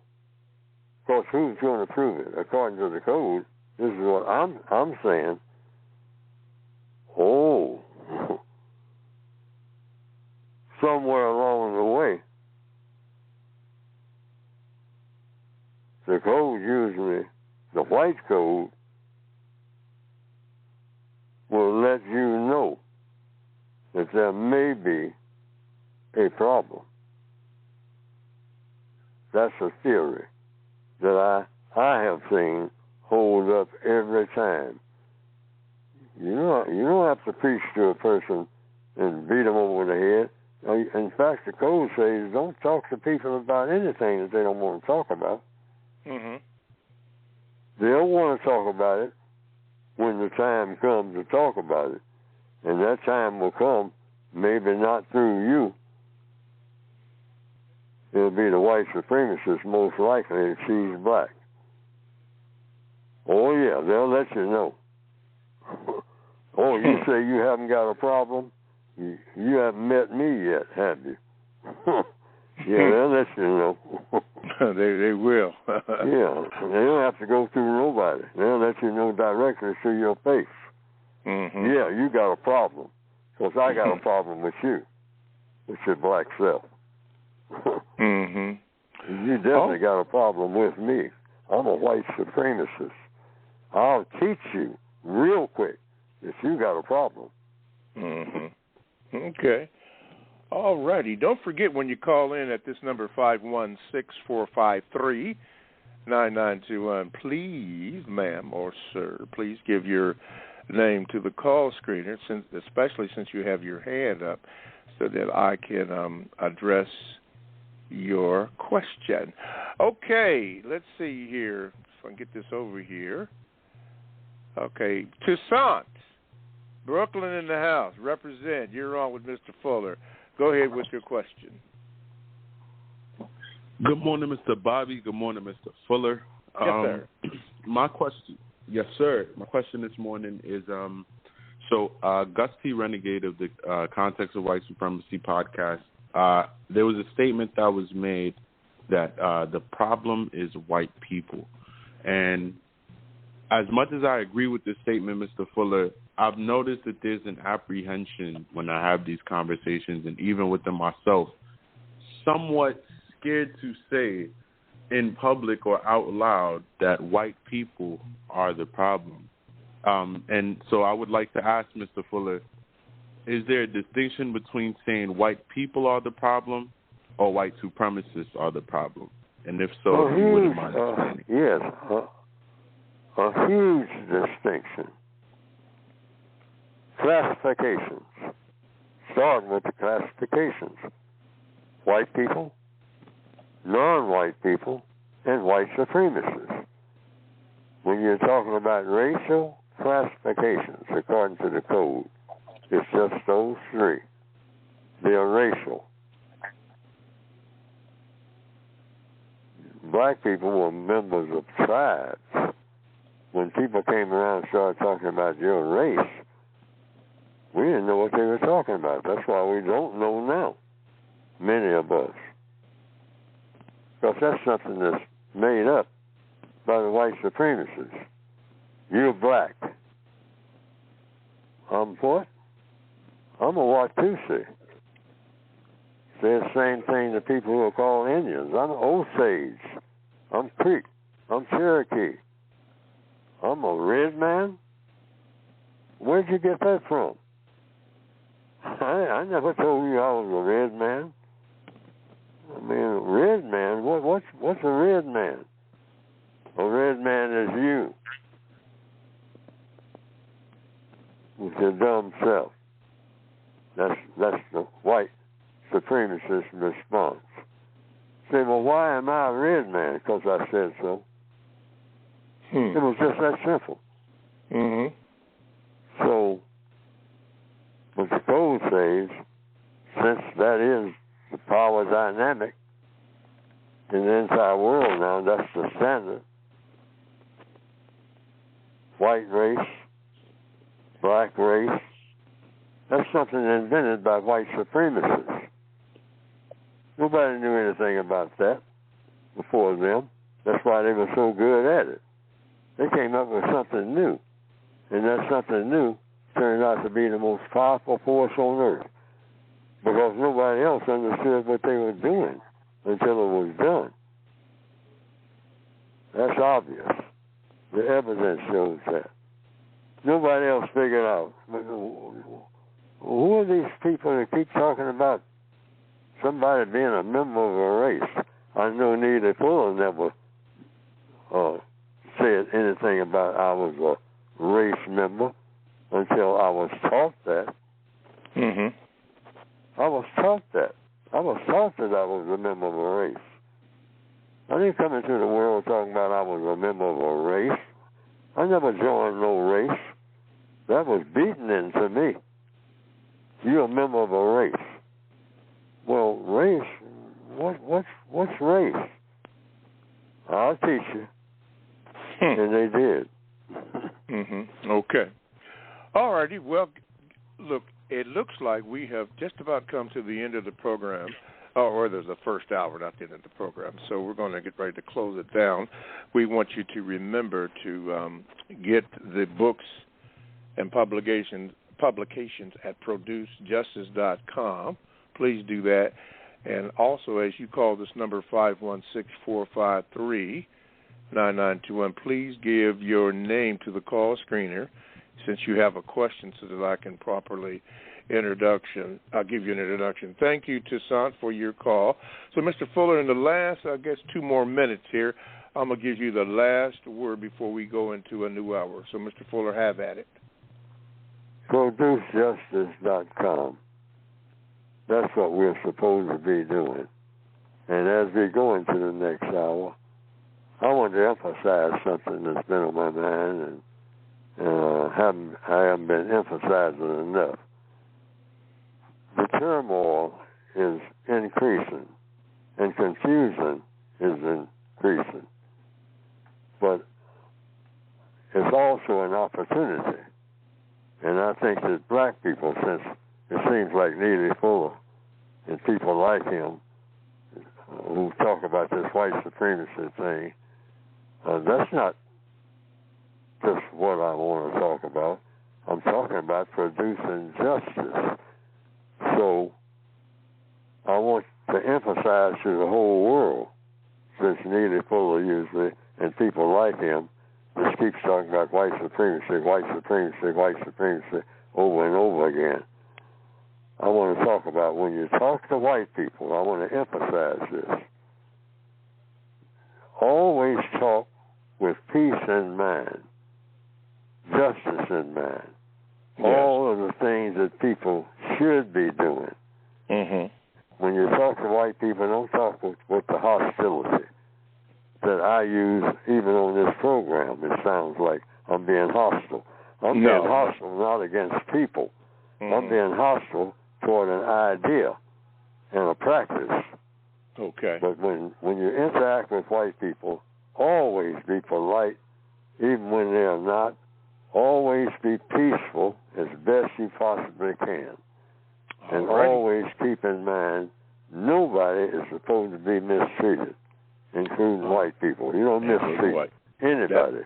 Of course, who's going to prove it? According to the code, this is what I'm saying. Oh, somewhere along the way, the code usually, the white code, will let you know that there may be a problem. That's a theory that I have seen hold up every time. You don't have to preach to a person and beat them over the head. In fact, the code says don't talk to people about anything that they don't want to talk about. Mm-hmm. They'll want to talk about it when the time comes to talk about it. And that time will come, maybe not through you. It'll be the white supremacist, most likely, if she's black. Oh, yeah, they'll let you know. Oh, you say you haven't got a problem? You haven't met me yet, have you? Yeah, they'll let you know. They will. Yeah, they don't have to go through nobody. They'll let you know directly through your face. Mm-hmm. Yeah, you got a problem, because I got a problem with you, with your black self. Mm-hmm. You definitely got a problem with me. I'm a white supremacist. I'll teach you real quick if you got a problem. Mm-hmm. Okay. All righty. Don't forget when you call in at this number, 516-453-9921, please, ma'am or sir, please give your name to the call screener, especially since you have your hand up, so that I can address your question. Okay, let's see here. If I can get this over here. Okay, Toussaint, Brooklyn in the house. Represent. You're on with Mr. Fuller. Go ahead with your question. Good morning, Mr. Bobby. Good morning, Mr. Fuller. Yes, sir. My question, yes, sir. My question this morning is, Gus T. Renegade of the Context of White Supremacy podcast, there was a statement that was made that the problem is white people. And as much as I agree with this statement, Mr. Fuller, I've noticed that there's an apprehension when I have these conversations, and even within myself, somewhat scared to say in public or out loud that white people are the problem. And so I would like to ask Mr. Fuller, is there a distinction between saying white people are the problem or white supremacists are the problem? And if so, if you wouldn't mind explaining. Yes, a huge distinction. Classifications. Starting with the classifications. White people, non-white people, and white supremacists. When you're talking about racial classifications, according to the code, It's just those three. They're racial. Black people were members of tribes. When people came around and started talking about your race, we didn't know what they were talking about. That's why we don't know now, many of us. Because that's something that's made up by the white supremacists. You're black. I'm what? I'm a Watusi. Say the same thing to people who are called Indians. I'm Osage. I'm Creek. I'm Cherokee. I'm a red man? Where'd you get that from? I never told you I was a red man. I mean, red man? What's a red man? A red man is you. With your dumb self. That's the white supremacist response. Say, well, why am I a red man? Because I said so. It was just that simple. Mm-hmm. So, what the code says, since that is the power dynamic in the entire world now, that's the standard. White race, black race, that's something invented by white supremacists. Nobody knew anything about that before them. That's why they were so good at it. They came up with something new. And that something new turned out to be the most powerful force on earth. Because nobody else understood what they were doing until it was done. That's obvious. The evidence shows that. Nobody else figured out. Who are these people that keep talking about somebody being a member of a race? I know Neely Fuller never said anything about I was a race member until I was taught that. Mm-hmm. I was taught that. I was taught that I was a member of a race. I didn't come into the world talking about I was a member of a race. I never joined no race. That was beaten into me. You're a member of a race. Well, race, what's race? I'll teach you. And they did. Mm-hmm. Okay. All righty. Well, look, it looks like we have just about come to the end of the program, or there's the first hour, not the end of the program. So we're going to get ready to close it down. We want you to remember to get the books and publications at producejustice.com. Please do that. And also, as you call this number 516-453-9921, please give your name to the call screener since you have a question so that I can properly I'll give you an introduction. Thank you, Toussaint, for your call. So, Mr. Fuller, in the last, 2 more minutes here, I'm going to give you the last word before we go into a new hour. So, Mr. Fuller, have at it. ProduceJustice.com. That's what we're supposed to be doing. And as we go into the next hour, I want to emphasize something that's been on my mind and I haven't been emphasizing enough. The turmoil is increasing and confusion is increasing. But it's also an opportunity. And I think that black people, since it seems like Neely Fuller and people like him who talk about this white supremacy thing, that's not just what I want to talk about. I'm talking about producing justice. So I want to emphasize to the whole world, since Neely Fuller usually and people like him just keeps talking about white supremacy, white supremacy, white supremacy over and over again. I want to talk about when you talk to white people, I want to emphasize this. Always talk with peace in mind, justice in mind. Yes. All of the things that people should be doing. Mm-hmm. When you talk to white people, don't talk with the hostility that I use even on this program. It sounds like I'm being hostile. I'm being hostile not against people. or being hostile toward an idea and a practice. Okay. But when you interact with white people, always be polite, even when they are not. Always be peaceful as best you possibly can. And always keep in mind, nobody is supposed to be mistreated, including white people. You don't mistreat anybody.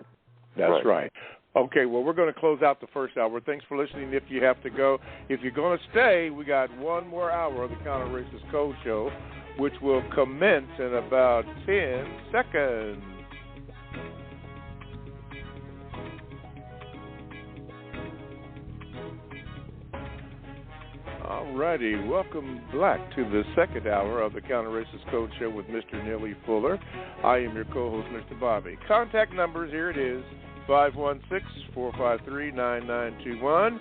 That's right. Okay, well, we're going to close out the first hour. Thanks for listening. If you have to go, if you're going to stay, we got one more hour of the Counter-Racist Code Show, which will commence in about 10 seconds. All righty, welcome back to the second hour of the Counter-Racist Code Show with Mr. Neely Fuller. I am your co-host, Mr. Bobby. Contact numbers, here it is, 516-453-9921.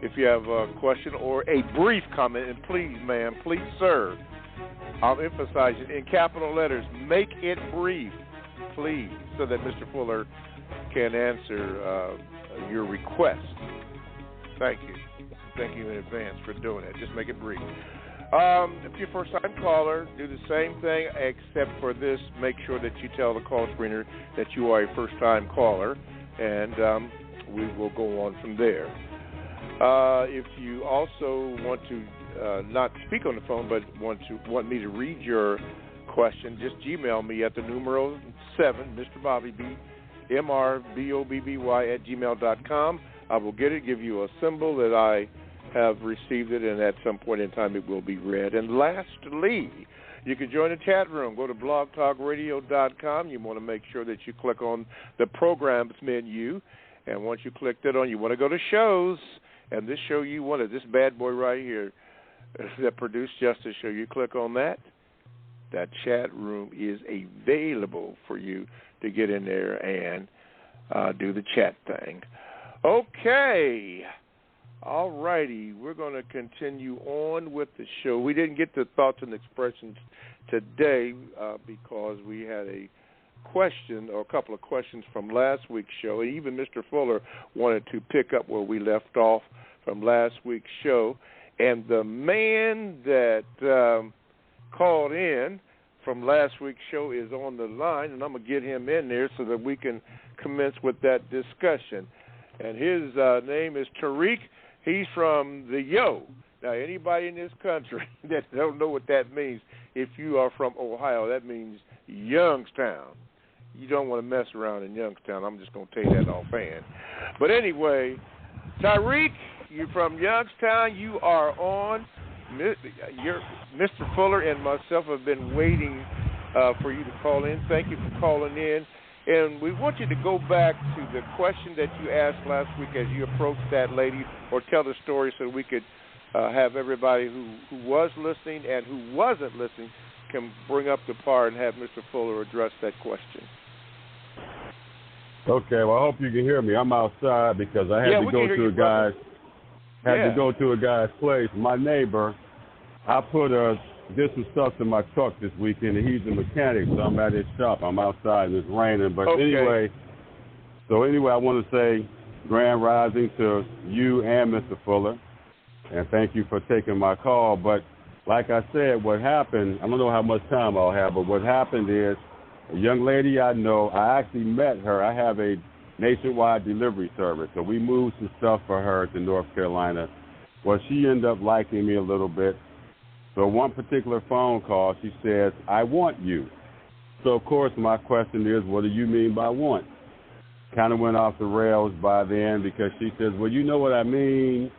If you have a question or a brief comment, and please, ma'am, please, sir, I'll emphasize it in capital letters, make it brief, please, so that Mr. Fuller can answer your request. Thank you. Thank you in advance for doing it. Just make it brief. If you're a first-time caller, do the same thing, except for this. Make sure that you tell the call screener that you are a first-time caller, and we will go on from there. If you also want to not speak on the phone, but want me to read your question, just Gmail me at the numero 7, Mr. Bobby, MRBOBBY @gmail.com. I will get it, give you a symbol that I have received it, and at some point in time it will be read. And lastly, you can join the chat room. Go to blogtalkradio.com. You want to make sure that you click on the programs menu, and once you click that on, you want to go to shows, and this show you wanted, this bad boy right here, that Produced Justice Show, you click on that. That chat room is available for you to get in there and do the chat thing. Okay. All righty. We're going to continue on with the show. We didn't get to thoughts and expressions today because we had a question or a couple of questions from last week's show. And even Mr. Fuller wanted to pick up where we left off from last week's show. And the man that called in from last week's show is on the line, and I'm going to get him in there so that we can commence with that discussion. And his name is Tariq. He's from the Yo. Now, anybody in this country that don't know what that means, if you are from Ohio, that means Youngstown. You don't want to mess around in Youngstown. I'm just going to tell you that offhand. But anyway, Tariq, you're from Youngstown. You are on. Mr. Fuller and myself have been waiting for you to call in. Thank you for calling in. And we want you to go back to the question that you asked last week as you approached that lady, or tell the story so we could have everybody who was listening and who wasn't listening can bring up the part and have Mr. Fuller address that question. Okay, well, I hope you can hear me. I'm outside because I had to go to a guy's place. My neighbor, I put did some stuff to my truck this weekend, and he's a mechanic, so I'm at his shop. I'm outside, and it's raining. But anyway, I want to say grand rising to you and Mr. Fuller, and thank you for taking my call. But like I said, what happened, I don't know how much time I'll have, but what happened is a young lady I know, I actually met her. I have a nationwide delivery service, so we moved some stuff for her to North Carolina. Well, she ended up liking me a little bit. So one particular phone call, she says, I want you. So, of course, my question is, what do you mean by want? Kind of went off the rails by then because she says, well, you know what I mean.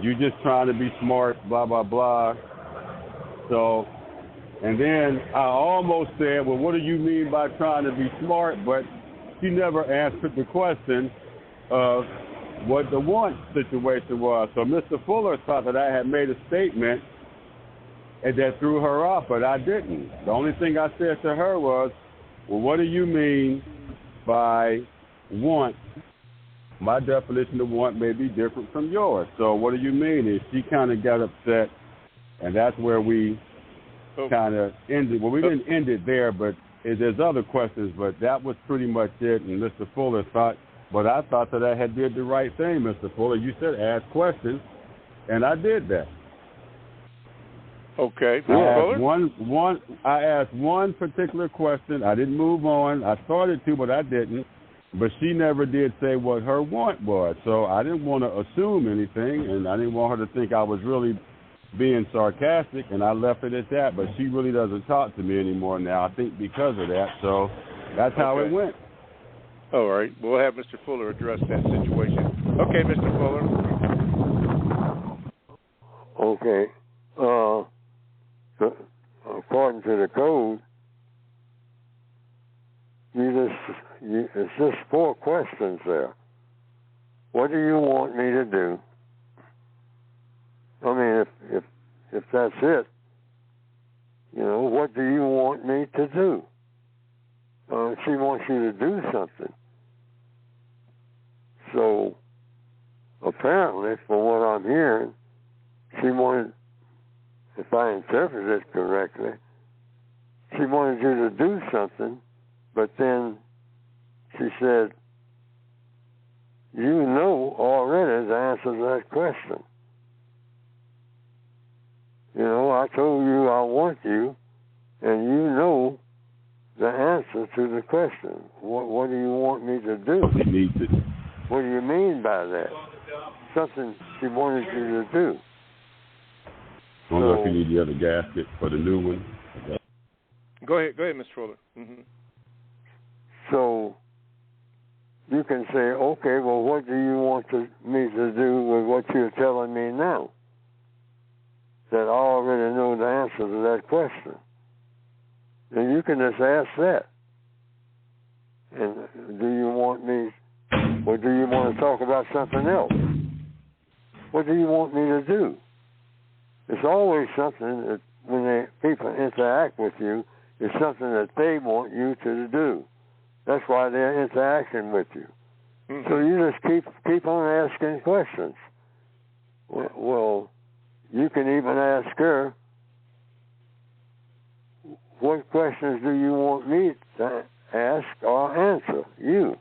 You just trying to be smart, blah, blah, blah. So, and then I almost said, well, what do you mean by trying to be smart? But she never answered the question of what the want situation was. So Mr. Fuller thought that I had made a statement and that threw her off, but I didn't. The only thing I said to her was, well, what do you mean by want? My definition of want may be different from yours. So what do you mean? And she kind of got upset, and that's where we kind of ended. Well, we didn't end it there, but there's other questions, but that was pretty much it. And Mr. Fuller thought but I thought that I had did the right thing, Mr. Fuller. You said ask questions, and I did that. Okay. I asked one particular question. I didn't move on. I started to, but I didn't. But she never did say what her want was. So I didn't want to assume anything, and I didn't want her to think I was really being sarcastic, and I left it at that. But she really doesn't talk to me anymore now, I think, because of that. So that's how it went. All right. We'll have Mr. Fuller address that situation. Okay, Mr. Fuller. Okay. According to the code, it's just 4 questions there. What do you want me to do? I mean, if that's it, what do you want me to do? She wants you to do something. So, apparently, from what I'm hearing, she wanted, if I interpret it correctly, she wanted you to do something, but then she said, you know already the answer to that question. I told you I want you, and you know the answer to the question. What do you want me to do? What do you mean by that? Something she wanted you to do. I don't know if you need the other gasket for the new one. Go ahead, Mr. Fuller. Mm-hmm. So you can say, okay, well, what do you want me to do with what you're telling me now? That I already know the answer to that question. And you can just ask that. And do you want me, or do you want to talk about something else? What do you want me to do? It's always something that when people interact with you, it's something that they want you to do. That's why they're interacting with you. Mm-hmm. So you just keep on asking questions. Well, you can even ask her, what questions do you want me to ask or answer? You.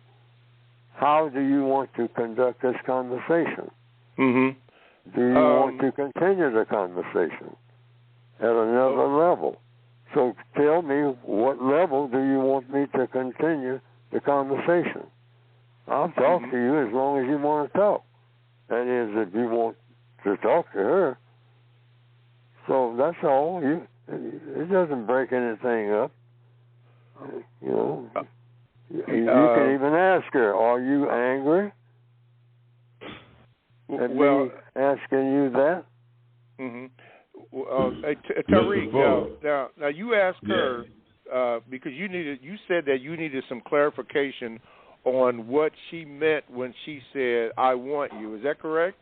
How do you want to conduct this conversation? Mm-hmm. Do you want to continue the conversation at another level? So tell me, what level do you want me to continue the conversation? I'll talk to you as long as you want to talk. That is, if you want to talk to her. So that's all. It doesn't break anything up. You can even ask her, are you angry? At me asking you that? Tariq, now you asked her because you said that you needed some clarification on what she meant when she said, I want you. Is that correct?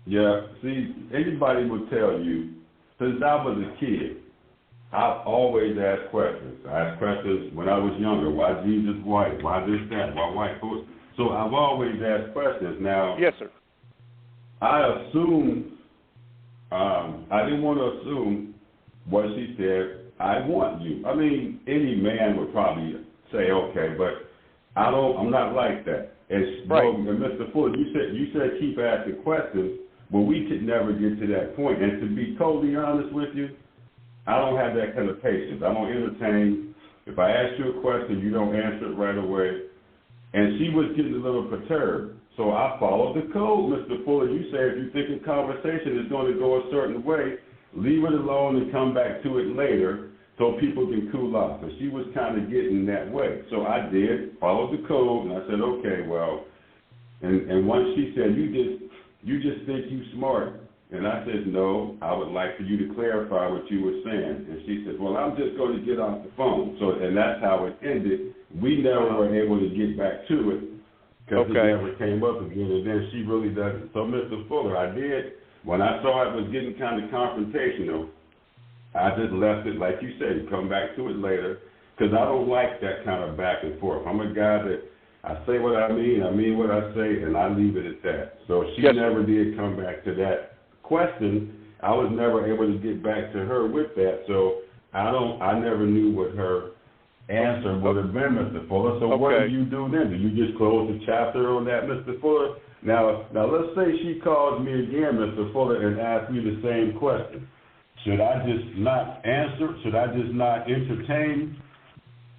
Yeah. See, anybody would tell you, since I was a kid, I've always asked questions. I asked questions when I was younger. Why Jesus white? Why this, that? Why white folks? So I've always asked questions. Now, yes, sir. I assumed, I didn't want to assume what she said, I want you. I mean, any man would probably say, okay, but I'm not like that. And, right. And Mr. Fuller, you said keep asking questions, but we could never get to that point. And to be totally honest with you, I don't have that kind of patience. I don't entertain. If I ask you a question, you don't answer it right away. And she was getting a little perturbed. So I followed the code, Mr. Fuller. You say if you think a conversation is going to go a certain way, leave it alone and come back to it later so people can cool off. And she was kind of getting that way. So I did, followed the code, and I said, okay, well, and once she said, you just think you smart. And I said, no, I would like for you to clarify what you were saying. And she said, well, I'm just going to get off the phone. So, and that's how it ended. We never were able to get back to it because it never came up again. And then she really doesn't. So, Mr. Fuller, I did. When I saw it was getting kind of confrontational, I just left it, like you said, come back to it later, because I don't like that kind of back and forth. I'm a guy that I say what I mean what I say, and I leave it at that. So she never did come back to that question. I was never able to get back to her with that. So I never knew what her answer would have been Mr. Fuller. So what do you do then? Do you just close the chapter on that, Mr. Fuller? Now let's say she calls me again, Mr. Fuller, and asks me the same question. Should I just not answer? Should I just not entertain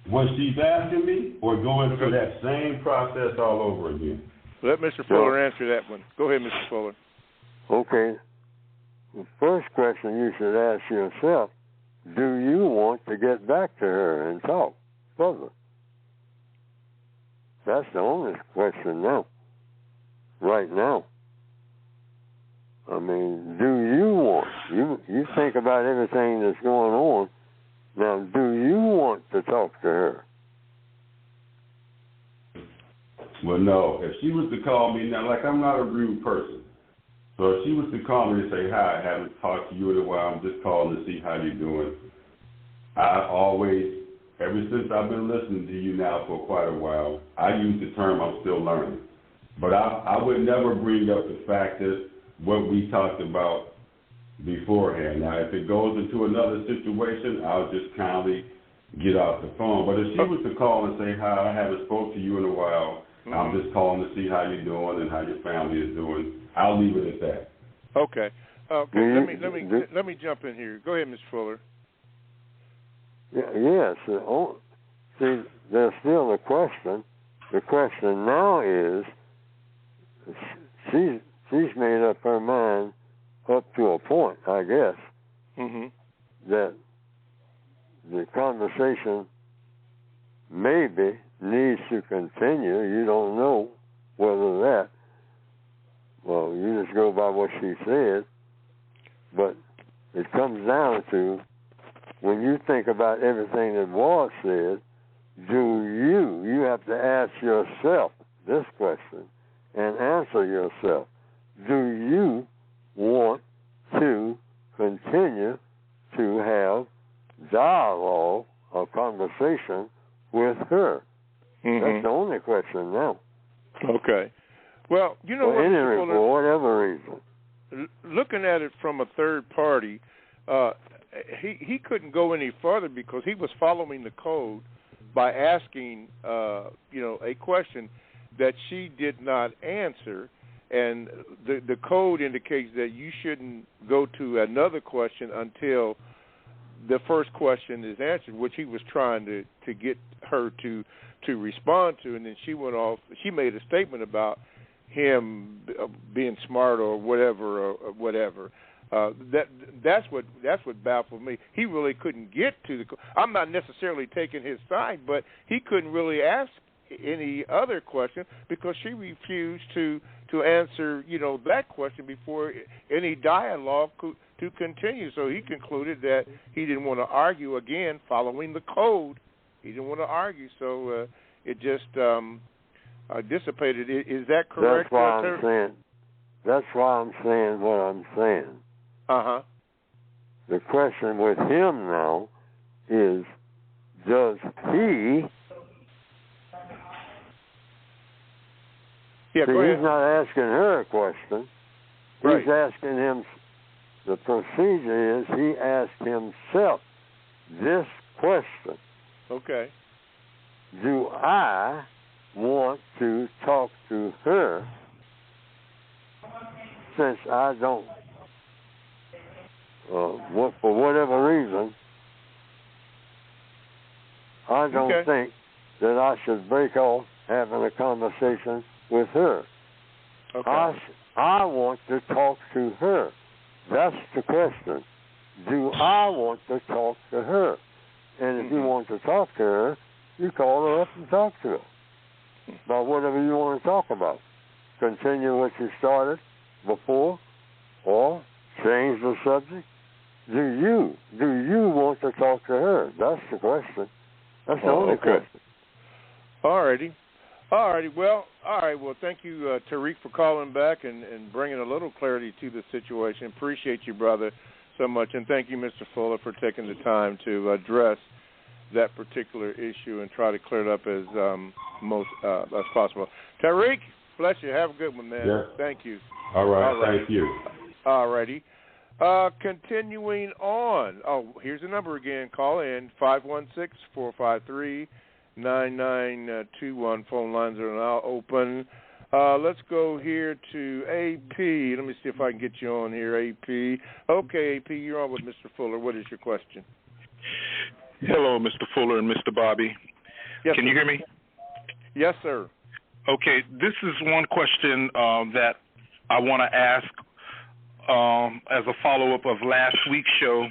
what she's asking me, or go into that same process all over again? Let Mr. Fuller answer that one. Go ahead, Mr. Fuller. Okay. The first question you should ask yourself, do you want to get back to her and talk further? That's the only question now. Right now. I mean, do you want, you think about everything that's going on, now do you want to talk to her? Well, no. If she was to call me now, like I'm not a rude person, so if she was to call me and say, hi, I haven't talked to you in a while, I'm just calling to see how you're doing, I always, ever since I've been listening to you now for quite a while, I use the term I'm still learning. But I would never bring up the fact that what we talked about beforehand. Now, if it goes into another situation, I'll just kindly get off the phone. But if she was to call and say, hi, I haven't spoke to you in a while, I'm just calling to see how you're doing and how your family is doing, I'll leave it at that. Okay. Let me jump in here. Go ahead, Mr. Fuller. Yes. See, there's still a question. The question now is, she's made up her mind up to a point, I guess, that the conversation maybe needs to continue. You don't know whether that. Well, you just go by what she said. But it comes down to, when you think about everything that was said, you have to ask yourself this question and answer yourself. Do you want to continue to have dialogue or conversation with her? That's the only question now. Okay. Well, you know, for whatever reason. Looking at it from a third party, he couldn't go any further because he was following the code by asking, a question that she did not answer, and the code indicates that you shouldn't go to another question until the first question is answered, which he was trying to get her to respond to, and then she went off. She made a statement about him being smart or whatever. That's what baffled me. He really couldn't get to the. I'm not necessarily taking his side, but he couldn't really ask any other question because she refused to answer that question before any dialogue to continue. So he concluded that he didn't want to argue again, following the code. He didn't want to argue, so it just dissipated. Is that correct? That's why I'm saying what I'm saying. The question with him now is, does he? Yeah, see, he's not asking her a question. Right. He's asking him. The procedure is he asked himself this question. Okay. Do I want to talk to her since I don't, for whatever reason, I don't think that I should break off having a conversation with her. Okay. I want to talk to her. That's the question. Do I want to talk to her? And if you want to talk to her, you call her up and talk to her about whatever you want to talk about. Continue what you started before, or change the subject. Do you want to talk to her? That's the question. That's the only question. All righty. Well, thank you, Tariq, for calling back and bringing a little clarity to the situation. Appreciate you, brother, so much. And thank you, Mr. Fuller, for taking the time to address that particular issue and try to clear it up as as possible. Tariq, bless you. Have a good one, man. Yeah. Thank you. All right. Thank you. All righty. Continuing on. Oh, here's the number again. Call in 516-453-9921. Phone lines are now open. Let's go here to AP. Let me see if I can get you on here, AP. Okay, AP, you're on with Mr. Fuller. What is your question? Hello, Mr. Fuller and Mr. Bobby. Yes, Can you hear me? Yes, sir. Okay, this is one question that I want to ask as a follow-up of last week's show,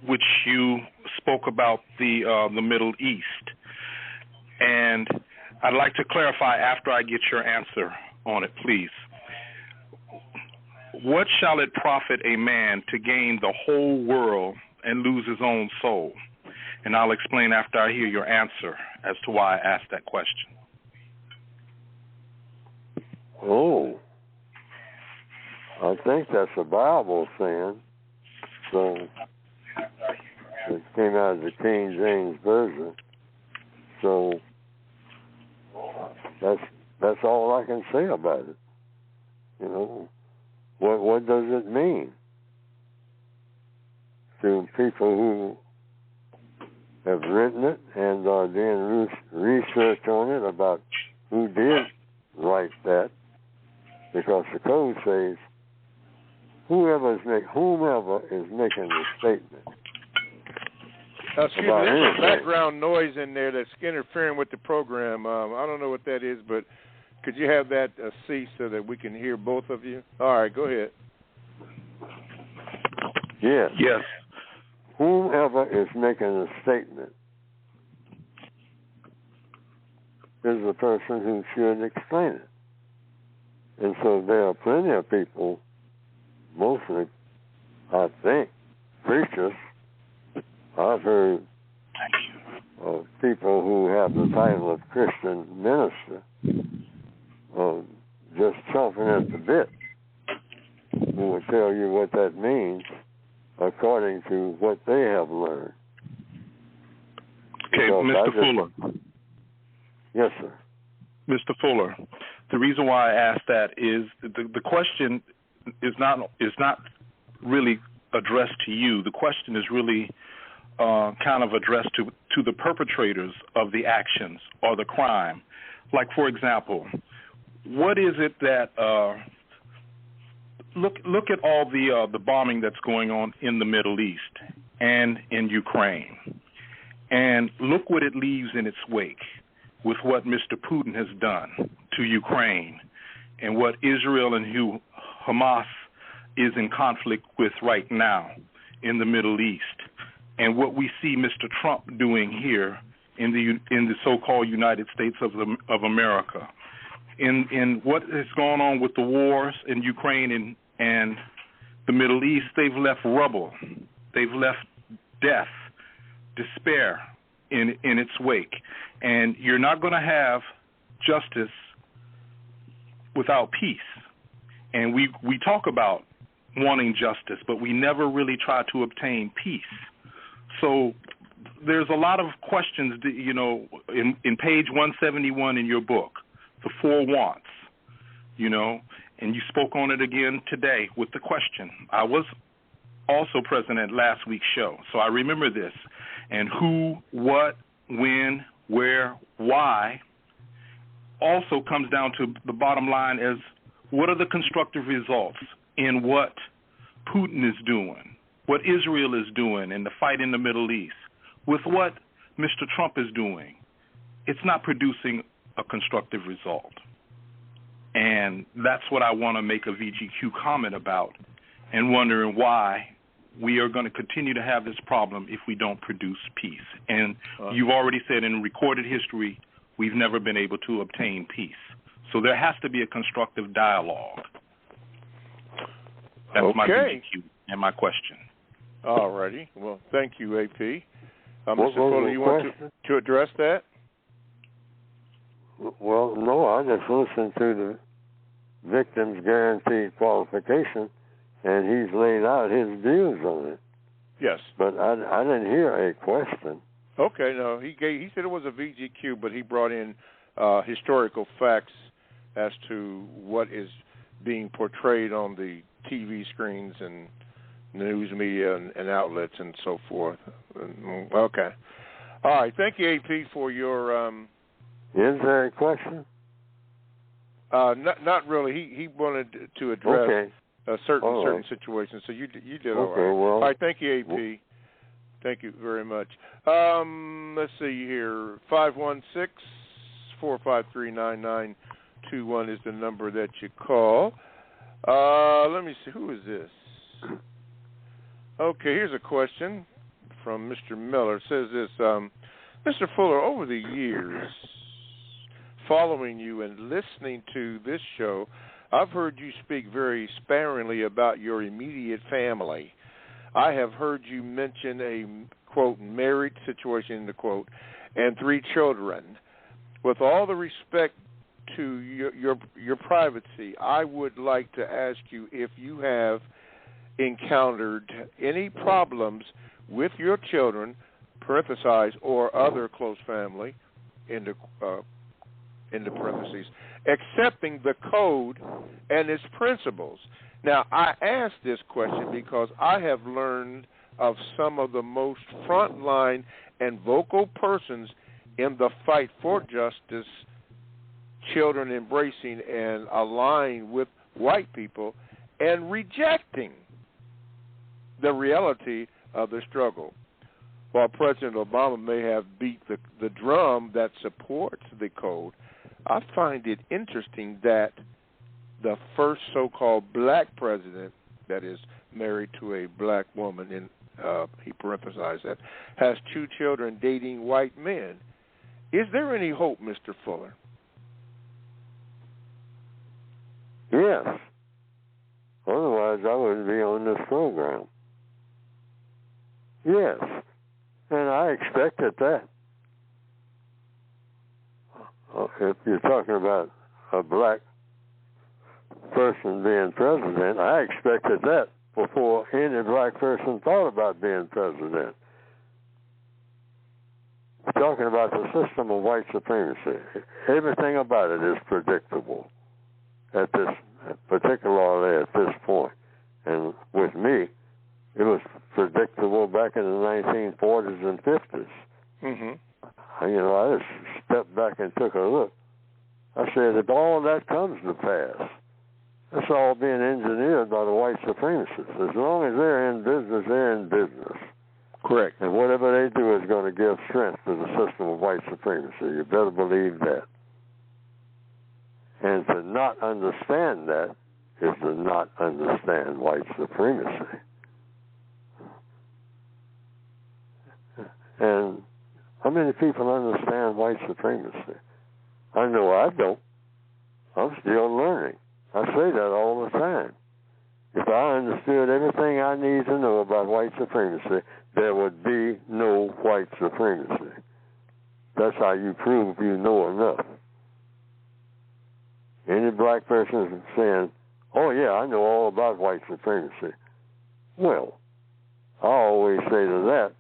which you spoke about the Middle East. And I'd like to clarify after I get your answer on it, please. What shall it profit a man to gain the whole world and lose his own soul? And I'll explain after I hear your answer as to why I asked that question. Oh, I think that's a Bible saying. So it came out of the King James Version. So that's all I can say about it. You know, what does it mean to people who have written it and are doing research on it about who did write that? Because the code says whomever is making the statement. Excuse me, there's some background noise in there that's interfering with the program. I don't know what that is, but could you have that cease so that we can hear both of you? All right, go ahead. Yes. Yes. Whomever is making a statement is the person who should explain it. And so there are plenty of people, mostly, I think, preachers. I've heard of people who have the title of Christian minister just chomping at the bit, who will tell you what that means according to what they have learned. Okay, Mr. Fuller. Yes, sir. Mr. Fuller, the reason why I asked that is the question is not really addressed to you. The question is really kind of addressed to the perpetrators of the actions or the crime. Like, for example, what is it that look at all the bombing that's going on in the Middle East and in Ukraine, and look what it leaves in its wake with what Mr. Putin has done to Ukraine and what Israel and who Hamas is in conflict with right now in the Middle East, and what we see Mr. Trump doing here in the so-called United States of America, in what has gone on with the wars in Ukraine and the Middle East. They've left rubble, they've left death, despair in its wake, and you're not going to have justice without peace. And we talk about wanting justice, but we never really try to obtain peace. So there's a lot of questions, you know, in page 171 in your book, the four wants, you know, and you spoke on it again today with the question. I was also present at last week's show, so I remember this. And who, what, when, where, why also comes down to the bottom line as what are the constructive results in what Putin is doing, what Israel is doing in the fight in the Middle East, with what Mr. Trump is doing. It's not producing a constructive result. And that's what I want to make a VGQ comment about, and wondering why we are going to continue to have this problem if we don't produce peace. And you've already said in recorded history, we've never been able to obtain peace. So there has to be a constructive dialogue. That's my VGQ and my question. All righty. Well, thank you, AP. Mr. Fuller, you want to address that? Well, no, I just listened to the victim's guaranteed qualification, and he's laid out his views on it. Yes. But I didn't hear a question. Okay, no, he said it was a VGQ, but he brought in historical facts as to what is being portrayed on the TV screens and news media and outlets and so forth. Okay. All right. Thank you, AP, for your. Is there a question? Not really. He wanted to address certain situations. So you did all right. Well, all right. Thank you, AP. Thank you very much. Let's see here. 516-453-9921 is the number that you call. Let me see. Who is this? Okay, here's a question from Mr. Miller. It says this, Mr. Fuller, over the years, following you and listening to this show, I've heard you speak very sparingly about your immediate family. I have heard you mention a, quote, married situation, end quote, and 3 children. With all the respect to your privacy, I would like to ask you if you have encountered any problems with your children, parenthesize, or other close family, into parentheses, accepting the code and its principles. Now, I ask this question because I have learned of some of the most frontline and vocal persons in the fight for justice, children embracing and aligning with white people and rejecting the reality of the struggle. While President Obama may have beat the drum that supports the code, I find it interesting that the first so-called black president, that is married to a black woman, and he parenthesized that, has 2 children dating white men. Is there any hope, Mr. Fuller? Yes. Otherwise, I wouldn't be on this program. Yes. And I expected that. If you're talking about a black person being president, I expected that before any black person thought about being president. We're talking about the system of white supremacy. Everything about it is predictable particularly at this point. And with me, it was predictable back in the 1940s and 50s. Mm-hmm. I just stepped back and took a look. I said, if all that comes to pass, it's all being engineered by the white supremacists. As long as they're in business, they're in business. Correct. And whatever they do is going to give strength to the system of white supremacy. You better believe that. And to not understand that is to not understand white supremacy. And how many people understand white supremacy? I know I don't. I'm still learning. I say that all the time. If I understood everything I need to know about white supremacy, there would be no white supremacy. That's how you prove you know enough. Any black person saying, oh yeah, I know all about white supremacy. Well, I always say to that,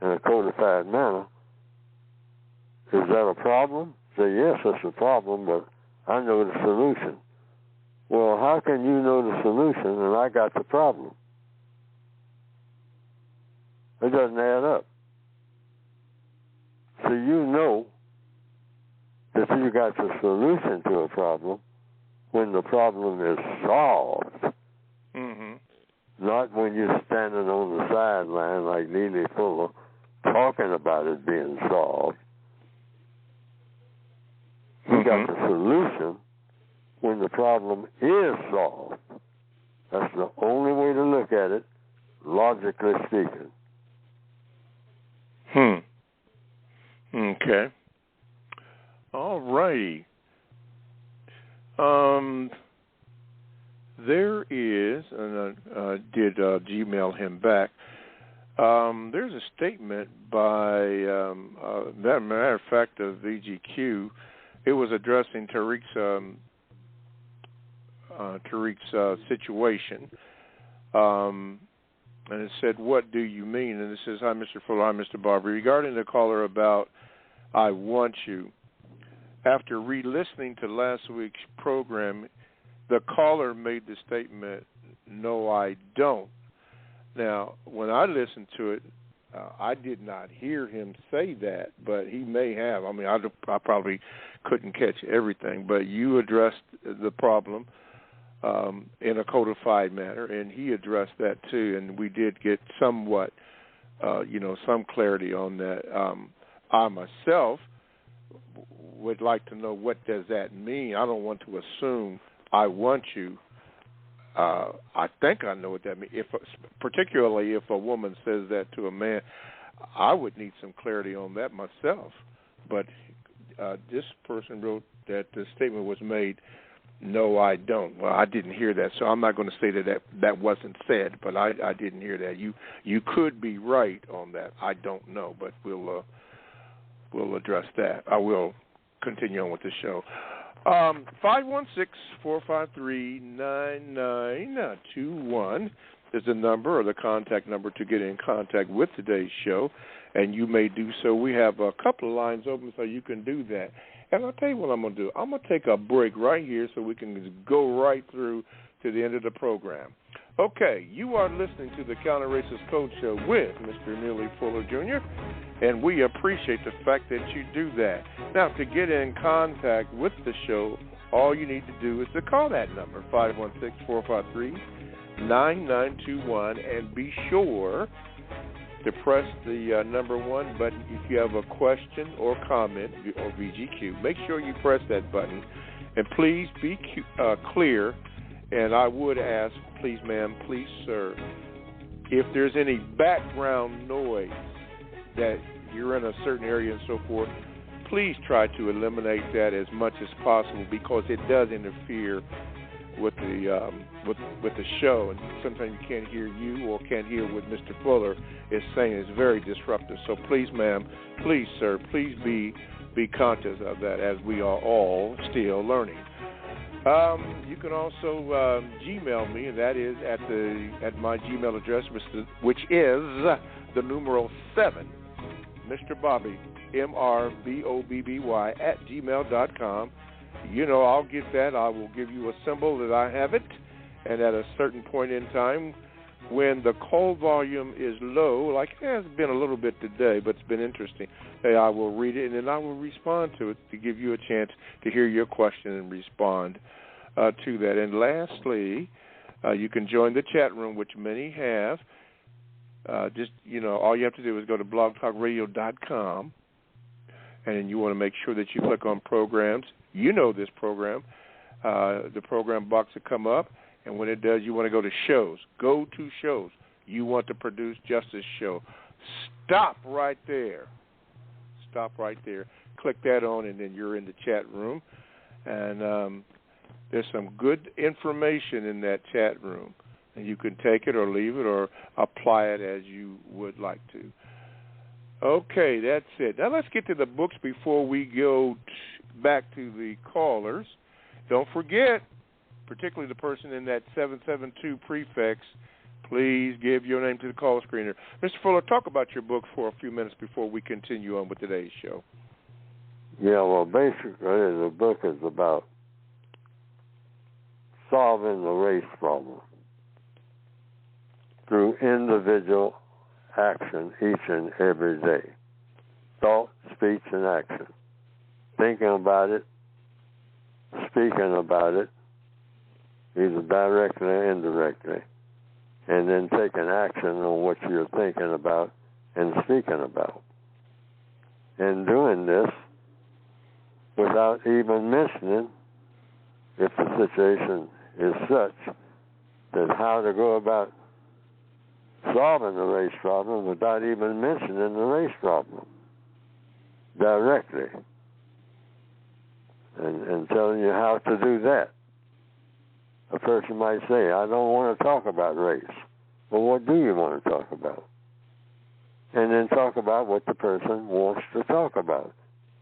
in a codified manner, is that a problem? Say, yes, it's a problem, but I know the solution. Well, how can you know the solution and I got the problem? It doesn't add up. So you know that you got the solution to a problem when the problem is solved. Mm-hmm. Not when you're standing on the sideline like Neely Fuller talking about it being solved. You got the solution when the problem is solved. That's the only way to look at it, logically speaking. Okay. All righty. There is, and I did Gmail him back, there's a statement by, matter of fact, of VGQ. It was addressing Tariq's situation. And it said, what do you mean? And it says, hi, Mr. Fuller, hi, Mr. Barber. Regarding the caller about I want you, after re-listening to last week's program, the caller made the statement, no, I don't. Now, when I listened to it, I did not hear him say that, but he may have. I mean, I probably couldn't catch everything, but you addressed the problem in a codified manner, and he addressed that too, and we did get somewhat, some clarity on that. I myself would like to know, what does that mean? I don't want to assume I want you. I think I know what that means. Particularly if a woman says that to a man, I would need some clarity on that myself. But this person wrote that the statement was made, no, I don't. Well, I didn't hear that, so I'm not going to say that wasn't said, but I didn't hear that. You could be right on that. I don't know, but we'll address that. I will continue on with the show. 516-453-9921 is the number, or the contact number, to get in contact with today's show, and you may do so. We have a couple of lines open, so you can do that. And I'll tell you what I'm going to do. I'm going to take a break right here so we can go right through to the end of the program. Okay, you are listening to the Counter Racist Code Show with Mr. Neely Fuller Jr., and we appreciate the fact that you do that. Now, to get in contact with the show, all you need to do is to call that number, 516-453-9921, and be sure to press the number 1 button if you have a question or comment, or VGQ. Make sure you press that button, and please be clear. And I would ask, please, ma'am, please, sir, if there's any background noise that you're in a certain area and so forth, please try to eliminate that as much as possible, because it does interfere with the show, and sometimes you can't hear you or can't hear what Mr. Fuller is saying. It's very disruptive. So please, ma'am, please, sir, please be conscious of that, as we are all still learning. You can also Gmail me, and that is at my Gmail address, which is the numeral 7, Mr. Bobby, MRBOBBY @gmail.com. I'll get that. I will give you a symbol that I have it, and at a certain point in time, when the call volume is low, like it has been a little bit today, but it's been interesting, I will read it, and then I will respond to it to give you a chance to hear your question and respond to that. And lastly, you can join the chat room, which many have. All you have to do is go to blogtalkradio.com, and you want to make sure that you click on programs. This program. The program box will come up, and when it does, you want to go to shows. Go to shows. You want the Produce Justice show. Stop right there. Click that on, and then you're in the chat room. And there's some good information in that chat room, and you can take it or leave it or apply it as you would like to. Okay, that's it. Now let's get to the books before we go back to the callers. Don't forget, particularly the person in that 772 prefix, please give your name to the call screener. Mr. Fuller, talk about your book for a few minutes before we continue on with today's show. Yeah, well, basically, the book is about solving the race problem through individual action each and every day. Thought, speech, and action. Thinking about it, speaking about it, either directly or indirectly, and then taking action on what you're thinking about and speaking about. And doing this without even mentioning, if the situation is such, that how to go about solving the race problem without even mentioning the race problem directly, and telling you how to do that. A person might say, I don't want to talk about race. Well, what do you want to talk about? And then talk about what the person wants to talk about.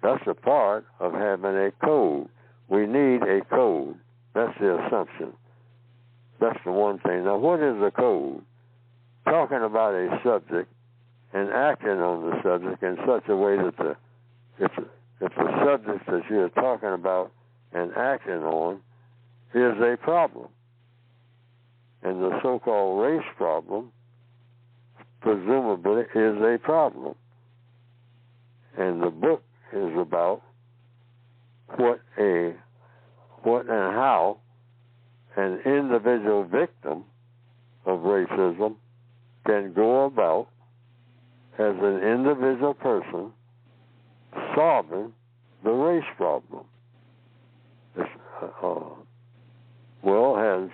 That's a part of having a code. We need a code. That's the assumption. That's the one thing. Now, what is a code? Talking about a subject and acting on the subject in such a way that if the subject that you're talking about and acting on is a problem. And the so-called race problem presumably is a problem. And the book is about what and how an individual victim of racism can go about as an individual person solving the race problem. Well, has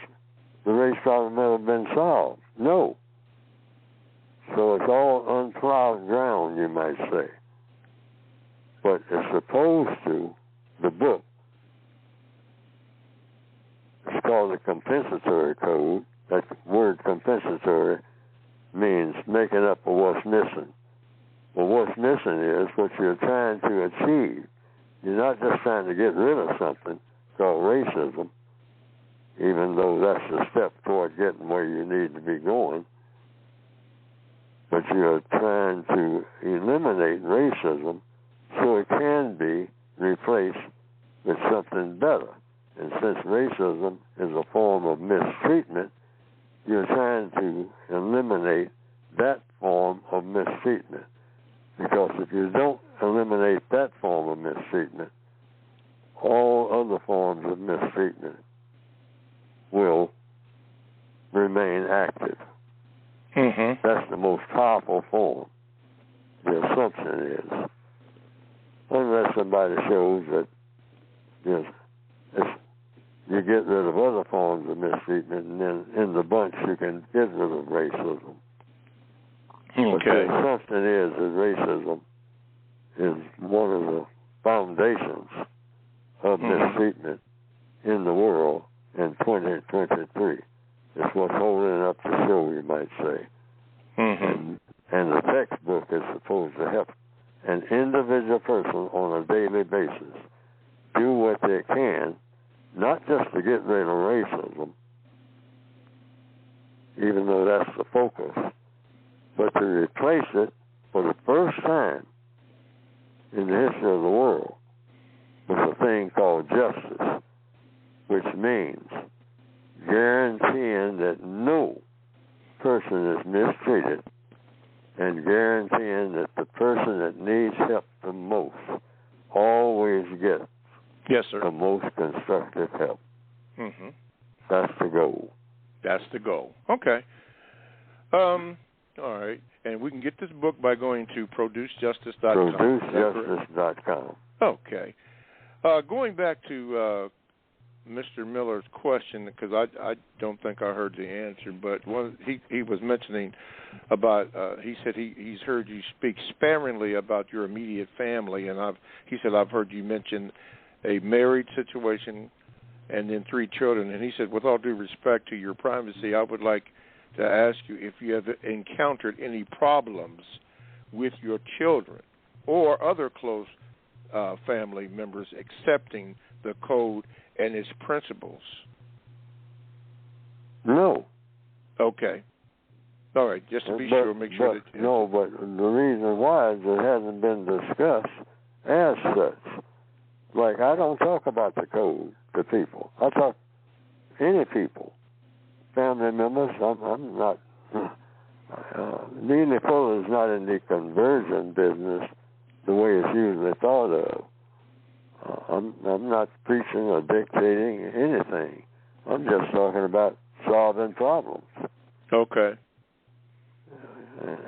the race problem ever been solved? No. So it's all unplowed ground, you might say. But it's supposed to, the book, it's called the compensatory code. That word compensatory means making up for what's missing. Well, what's missing is what you're trying to achieve. You're not just trying to get rid of something called racism, even though that's a step toward getting where you need to be going, but you're trying to eliminate racism so it can be replaced with something better. And since racism is a form of mistreatment, you're trying to eliminate that form of mistreatment. Because if you don't eliminate that form of mistreatment, all other forms of mistreatment will remain active. Mm-hmm. That's the most powerful form. The assumption is, unless somebody shows that you get rid of other forms of mistreatment, and then in the bunch you can get rid of racism. Okay. But the assumption is that racism is one of the foundations of mistreatment in the world in 2023. It's what's holding up the show, you might say. Mm-hmm. And the textbook is supposed to help an individual person on a daily basis do what they can, not just to get rid of racism, even though that's the focus, but to replace it for the first time in the history of the world with a thing called justice, which means guaranteeing that no person is mistreated and guaranteeing that the person that needs help the most always gets the most constructive help. Mm-hmm. That's the goal. That's the goal. Okay. All right. And we can get this book by going to producejustice.com. Producejustice.com. Okay. Going back to Mr. Miller's question, because I don't think I heard the answer, but he was mentioning about, he said he's heard you speak sparingly about your immediate family, and he said, I've heard you mention a married situation and then 3 children, and he said, with all due respect to your privacy, I would like to ask you if you have encountered any problems with your children or other close family members accepting the code and its principles. No. Okay. All right, just to be sure, make sure that... No, but the reason why is it hasn't been discussed as such. Like, I don't talk about the code to people. I talk any people, family members. I'm not... Neely Fuller is not in the conversion business the way it's usually thought of. I'm not preaching or dictating anything. I'm just talking about solving problems. Okay.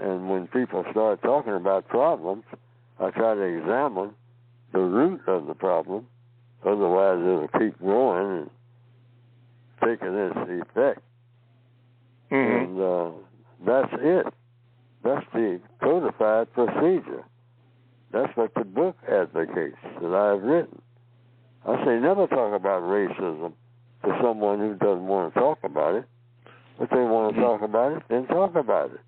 And when people start talking about problems, I try to examine the root of the problem. Otherwise, it'll keep growing and taking its effect. Mm-hmm. And that's it. That's the codified procedure. That's what the book advocates that I've written. I say never talk about racism to someone who doesn't want to talk about it. If they want to talk about it, then talk about it.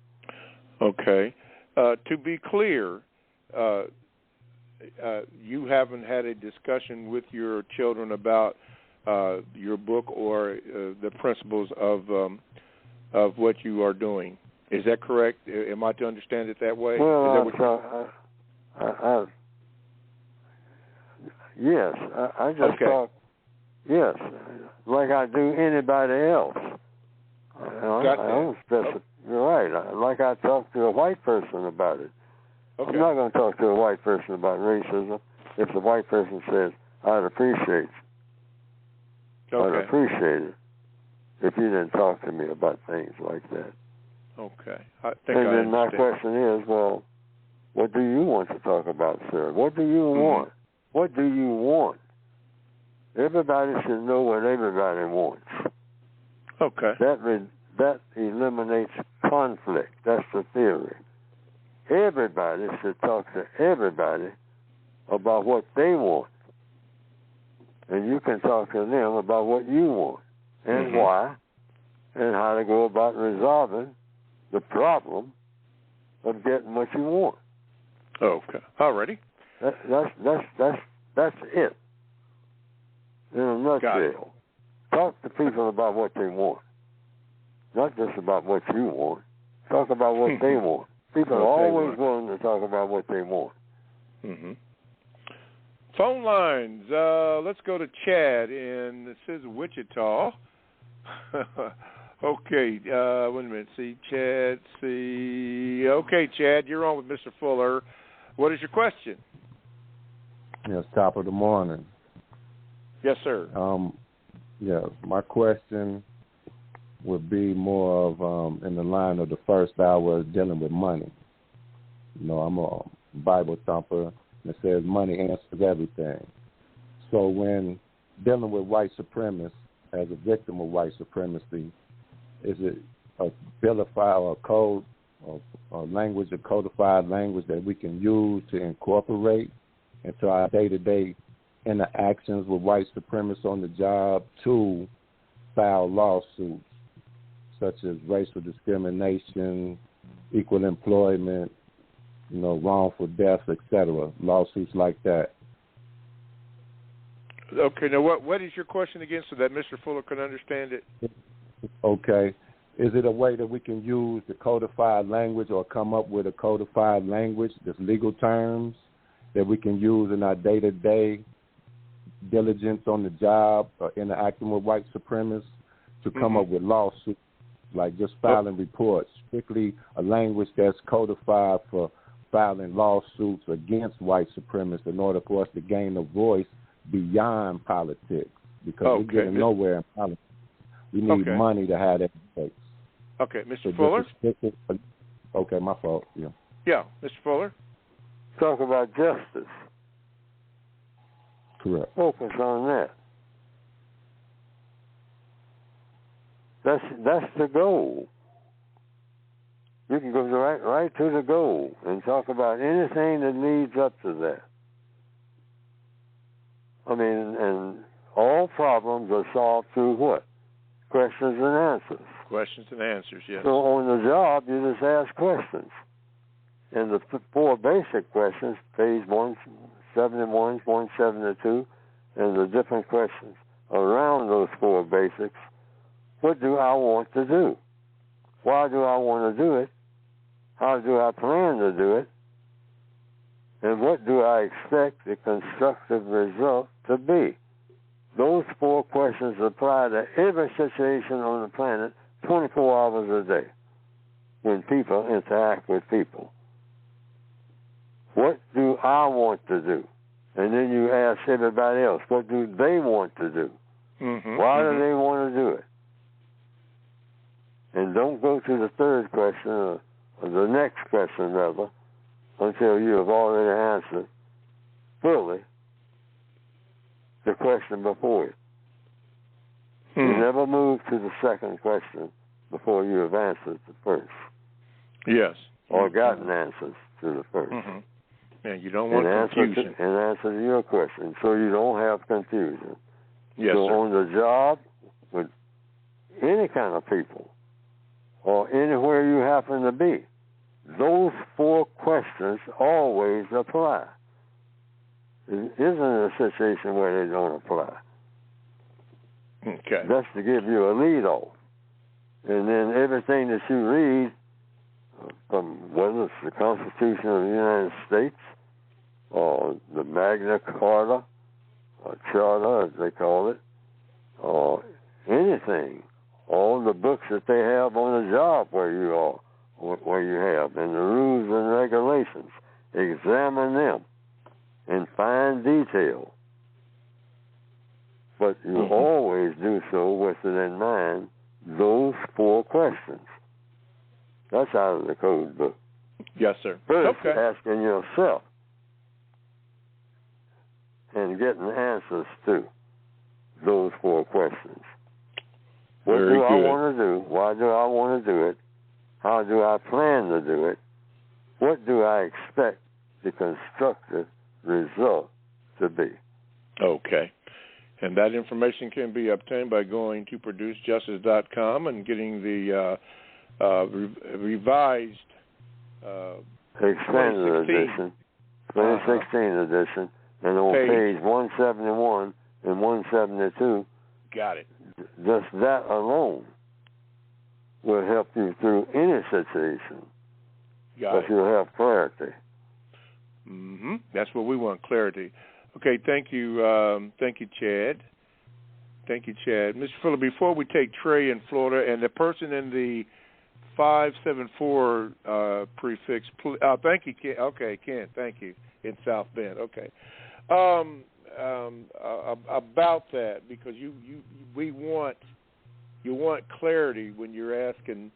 Okay. To be clear, you haven't had a discussion with your children about your book or the principles of what you are doing. Is that correct? Am I to understand it that way? Well, yes, I just talk, yes, like I do anybody else. I don't you're right. Like I talked to a white person about it. Okay. I'm not going to talk to a white person about racism if the white person says, I'd appreciate it. Okay. I'd appreciate it if you didn't talk to me about things like that. Okay. I think and I then my understand. question is, well, what do you want to talk about, sir? What do you want? What do you want? Everybody should know what everybody wants. Okay. That eliminates conflict. That's the theory. Everybody should talk to everybody about what they want. And you can talk to them about what you want and why and how to go about resolving the problem of getting what you want. Okay. Alrighty. That's it. In a nutshell. Talk to people about what they want. Not just about what you want. Talk about what they want. People are always willing to talk about what they want. Phone lines. Let's go to Chad in, it says Wichita. Okay, wait a minute. Okay, Chad, you're on with Mr. Fuller. What is your question? Yes, top of the morning. Yes, sir. My question would be more of in the line of the first hour dealing with money. You know, I'm a Bible thumper, and it says money answers everything. So when dealing with white supremacists, as a victim of white supremacy, is it a vilified or a code or language, a codified language that we can use to incorporate into our day-to-day interactions with white supremacists on the job to file lawsuits such as racial discrimination, equal employment, wrongful death, etc., lawsuits like that? Okay, now what is your question again so that Mr. Fuller can understand it? Okay. Is it a way that we can use the codified language or come up with a codified language, just legal terms, that we can use in our day-to-day diligence on the job or interacting with white supremacists to come up with lawsuits, like just filing reports, strictly a language that's codified for filing lawsuits against white supremacists in order for us to gain a voice beyond politics, because we're getting nowhere in politics. We need money to have that space. Okay, Mr. Fuller? Okay, my fault. Yeah, Mr. Fuller? Talk about justice. Correct. Focus on that. That's the goal. You can go right to the goal and talk about anything that leads up to that. I mean, and all problems are solved through what? Questions and answers. Questions and answers, yes. So on the job, you just ask questions. And the four basic questions, page 171, 172, and the different questions around those four basics, what do I want to do? Why do I want to do it? How do I plan to do it? And what do I expect the constructive result to be? Those four questions apply to every situation on the planet 24 hours a day when people interact with people. What do I want to do? And then you ask everybody else, what do they want to do? Why do they want to do it? And don't go to the third question, or the next question, rather, until you have already answered fully the question before you. You never move to the second question before you have answered the first. Yes. Or gotten answers to the first. Yeah, you don't want confusion. And answer to your question, so you don't have confusion. Yes, so sir. on the job, with any kind of people, or anywhere you happen to be, those four questions always apply. There isn't a situation where they don't apply. Okay. That's to give you a lead off. And then everything that you read, from whether it's the Constitution of the United States, or the Magna Carta, or Charter, as they call it, or anything, all the books that they have on the job where you are, where you have, and the rules and regulations. Examine them in fine detail. But you always do so with it in mind, those 4 questions. That's out of the code book. Yes, sir. First, asking yourself and getting answers to those 4 questions. What Very do I good. want to do? Why do I want to do it? How do I plan to do it? What do I expect the constructive result to be? Okay. And that information can be obtained by going to producejustice.com and getting the revised Expanded edition, 2016 edition, and on page 171 and 172. Got it. Just that alone will help you through any situation. But you'll have clarity. That's what we want, clarity. Okay, thank you, Chad. Thank you, Chad. Mr. Fuller, before we take Trey in Florida and the person in the 574 prefix, thank you, Ken. Okay, Ken, thank you, in South Bend. Okay. About that, because you want clarity when you're asking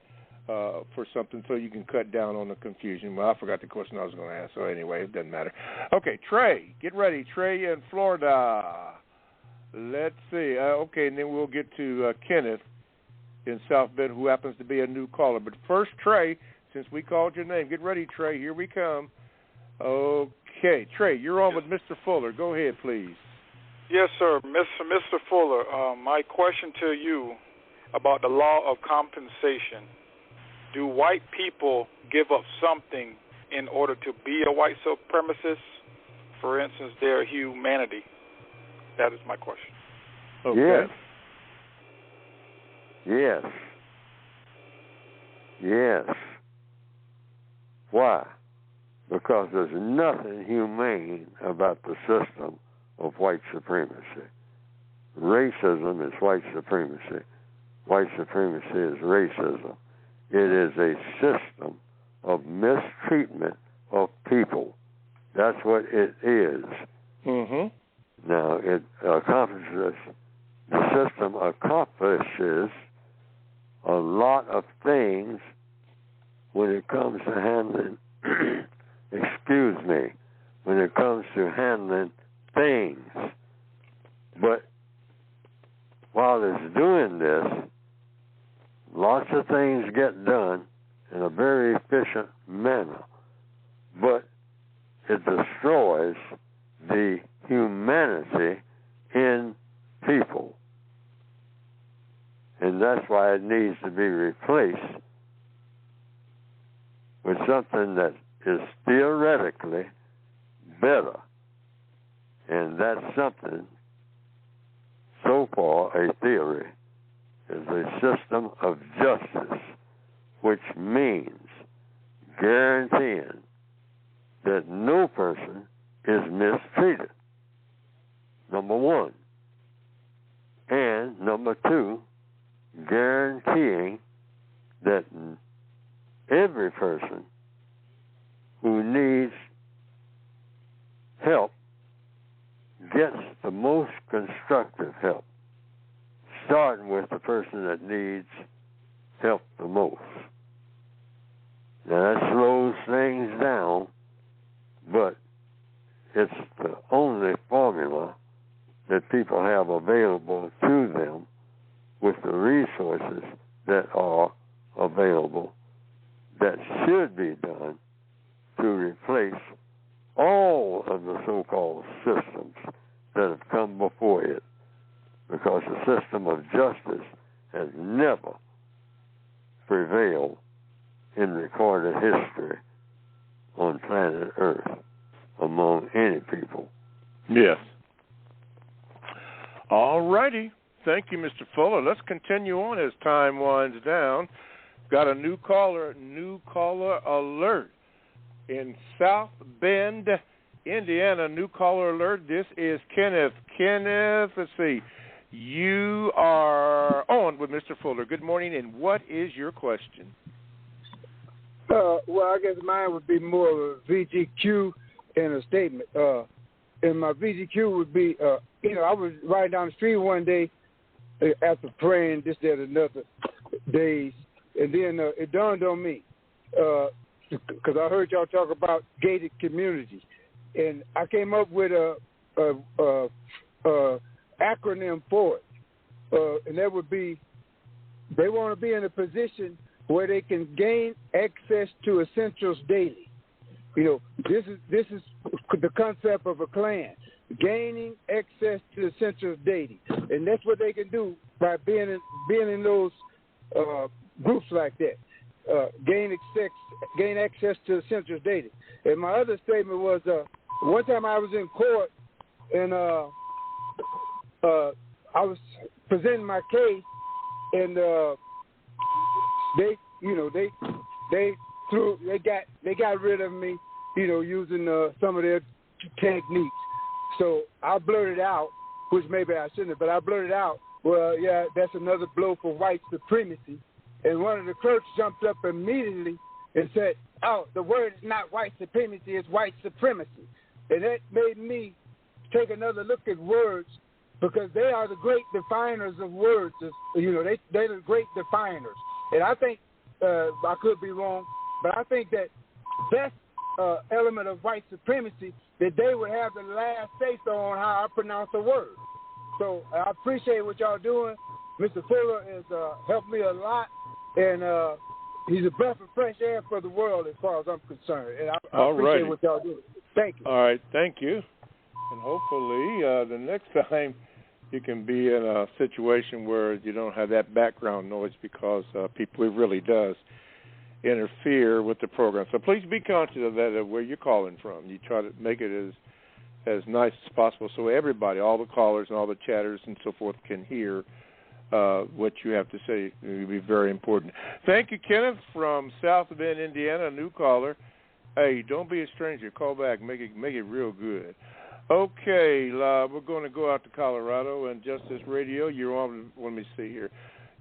for something so you can cut down on the confusion. Well, I forgot the question I was going to ask, so anyway, it doesn't matter. Okay, Trey, get ready. Trey in Florida. Let's see. Okay, and then we'll get to Kenneth in South Bend, who happens to be a new caller. But first, Trey, since we called your name, get ready, Trey. Here we come. Okay, Trey, you're on with Mr. Fuller. Go ahead, please. Yes, sir. Mr. Fuller, my question to you about the law of compensation. Do white people give up something in order to be a white supremacist? For instance, their humanity. That is my question. Okay. Yes. Why? Because there's nothing humane about the system of white supremacy. Racism is white supremacy. White supremacy is racism. It is a system of mistreatment of people. That's what it is. Now, it accomplishes, the system accomplishes a lot of things when it comes to handling, when it comes to handling things. But while it's doing this, lots of things get done in a very efficient manner, but it destroys the humanity in people. And that's why it needs to be replaced with something that is theoretically better. And that something, so far a theory, is a system of justice, which means guaranteeing that no person is mistreated, number one. And number two, guaranteeing that every person who needs help gets the most constructive help, starting with the person that needs help the most. Now, that slows things down, but it's the only formula that people have available to them with the resources that are available that should be done to replace all of the so-called systems that have come before it, because the system of justice has never prevailed in recorded history on planet Earth among any people. Yes. All righty. Thank you, Mr. Fuller. Let's continue on as time winds down. Got a new caller alert in South Bend, Indiana. New caller alert. This is Kenneth. Kenneth, let's see. You are on with Mr. Fuller. Good morning, and what is your question? Well, I guess mine would be more of a VGQ and a statement. And my VGQ would be, I was riding down the street one day after praying this, that, and another days, and then it dawned on me, because I heard y'all talk about gated communities, and I came up with a acronym for it, and that would be, they want to be in a position where they can gain access to essentials daily. This is the concept of a clan, gaining access to essentials daily, and that's what they can do by being in those groups like that. Gain access to essentials daily. And my other statement was, one time I was in court, and I was presenting my case, and they got rid of me, using some of their techniques. So I blurted out, which maybe I shouldn't have, but I blurted out, well, yeah, that's another blow for white supremacy. And one of the clerks jumped up immediately and said, oh, the word is not white supremacy, it's white supremacy. And that made me take another look at words, because they are the great definers of words. They're the great definers. And I think, I could be wrong, but I think that that's element of white supremacy, that they would have the last say-so on how I pronounce a word. So I appreciate what y'all doing. Mr. Fuller has helped me a lot, and he's a breath of fresh air for the world as far as I'm concerned. And I appreciate what y'all doing. Thank you. All right, thank you. And hopefully the next time you can be in a situation where you don't have that background noise, because it really does interfere with the program. So please be conscious of that, of where you're calling from. You try to make it as nice as possible so everybody, all the callers and all the chatters and so forth, can hear what you have to say. It would be very important. Thank you, Kenneth from South Bend, Indiana, a new caller. Hey, don't be a stranger. Call back. Make it real good. Okay, we're going to go out to Colorado and Justice Radio. You're on. Let me see here.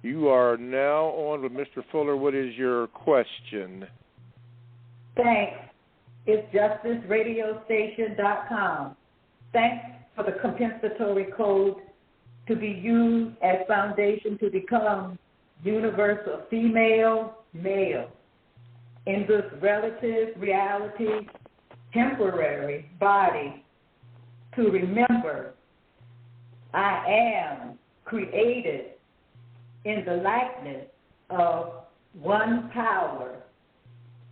You are now on with Mr. Fuller. What is your question? Thanks. It's justiceradiostation.com. Thanks for the compensatory code to be used as foundation to become universal female, male. In this relative reality, temporary body, to remember I am created in the likeness of one power,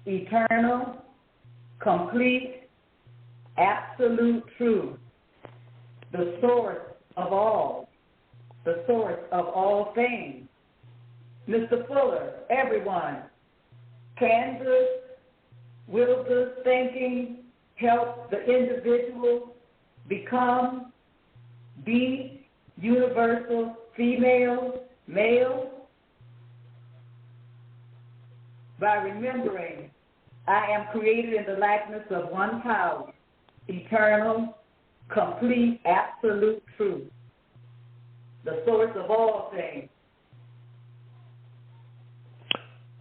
eternal, complete, absolute truth, the source of all things. Mr. Fuller, everyone, can this, will this thinking help the individual be universal female, male? By remembering I am created in the likeness of one power, eternal, complete, absolute truth, the source of all things.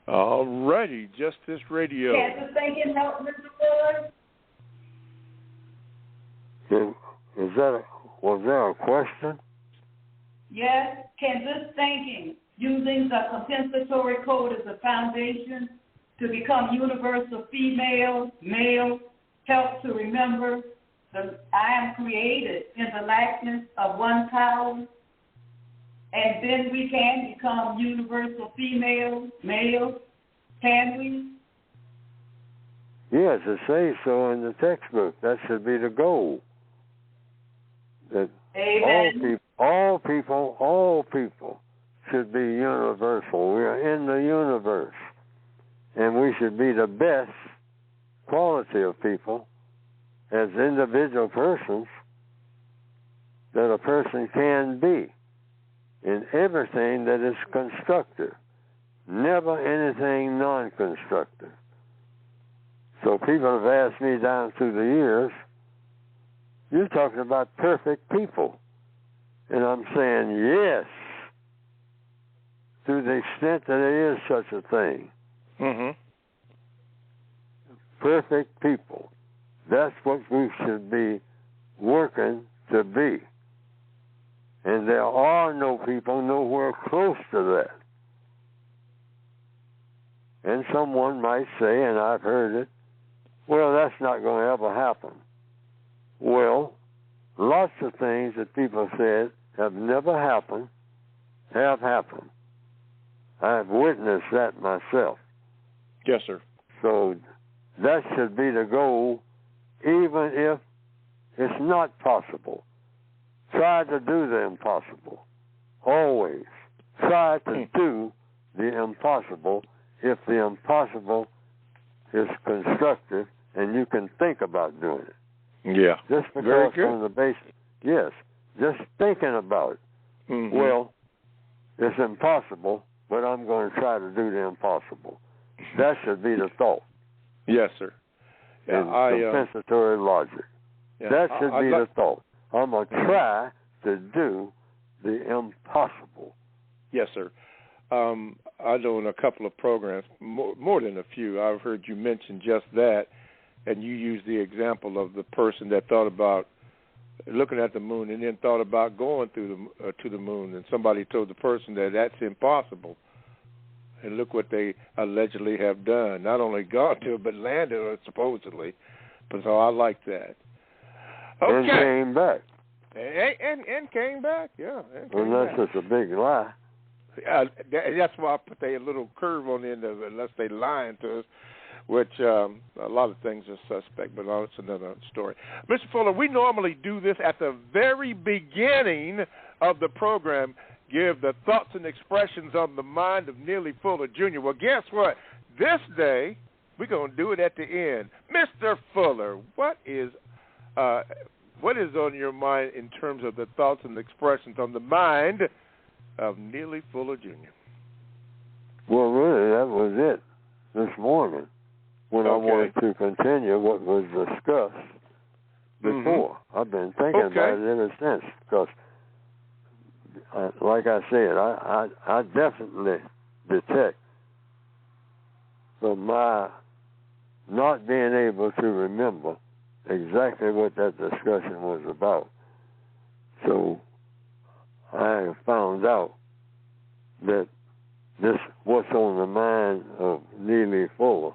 All righty, Justice Radio. Can this thinking help, Mr. Fuller? Was there a question? Yes. Can this thinking, using the compensatory code as a foundation to become universal female, male, help to remember that I am created in the likeness of one power, and then we can become universal female, male? Can we? Yes, it says so in the textbook. That should be the goal. That Amen. all people should be universal. We are in the universe, and we should be the best quality of people as individual persons that a person can be in everything that is constructive, never anything non-constructive. So people have asked me down through the years, you're talking about perfect people. And I'm saying yes, to the extent that there is such a thing. Mm-hmm. Perfect people. That's what we should be working to be. And there are no people nowhere close to that. And someone might say, and I've heard it, well, that's not going to ever happen. Well, lots of things that people said have never happened have happened. I've witnessed that myself. Yes, sir. So that should be the goal, even if it's not possible. Try to do the impossible. Always. Try to do the impossible if the impossible is constructive and you can think about doing it. Yeah. Just because on the basis, yes, just thinking about it. Mm-hmm. Well, it's impossible, but I'm going to try to do the impossible. That should be the thought. Yes, sir. Compensatory logic. Yeah, that should be the thought. I'm going to try to do the impossible. Yes, sir. I know in a couple of programs, more than a few, I've heard you mention just that, and you used the example of the person that thought about looking at the moon and then thought about going through to the moon, and somebody told the person that that's impossible. And look what they allegedly have done. Not only gone to it, but landed on it, supposedly. But so I like that. Okay. And came back. And came back, yeah. Unless it's a big lie. That's why I put a little curve on the end of it, unless they lying to us, which a lot of things are suspect, but that's another story. Mr. Fuller, we normally do this at the very beginning of the program, give the thoughts and expressions on the mind of Neely Fuller, Jr. Well, guess what? This day, we're going to do it at the end. Mr. Fuller, what is on your mind in terms of the thoughts and expressions on the mind of Neely Fuller, Jr.? Well, really, that was it this morning when I wanted to continue what was discussed before. Mm-hmm. I've been thinking about it ever since because, like I said, I definitely detect from my not being able to remember exactly what that discussion was about. So I found out that this what's on the mind of Neely Fuller.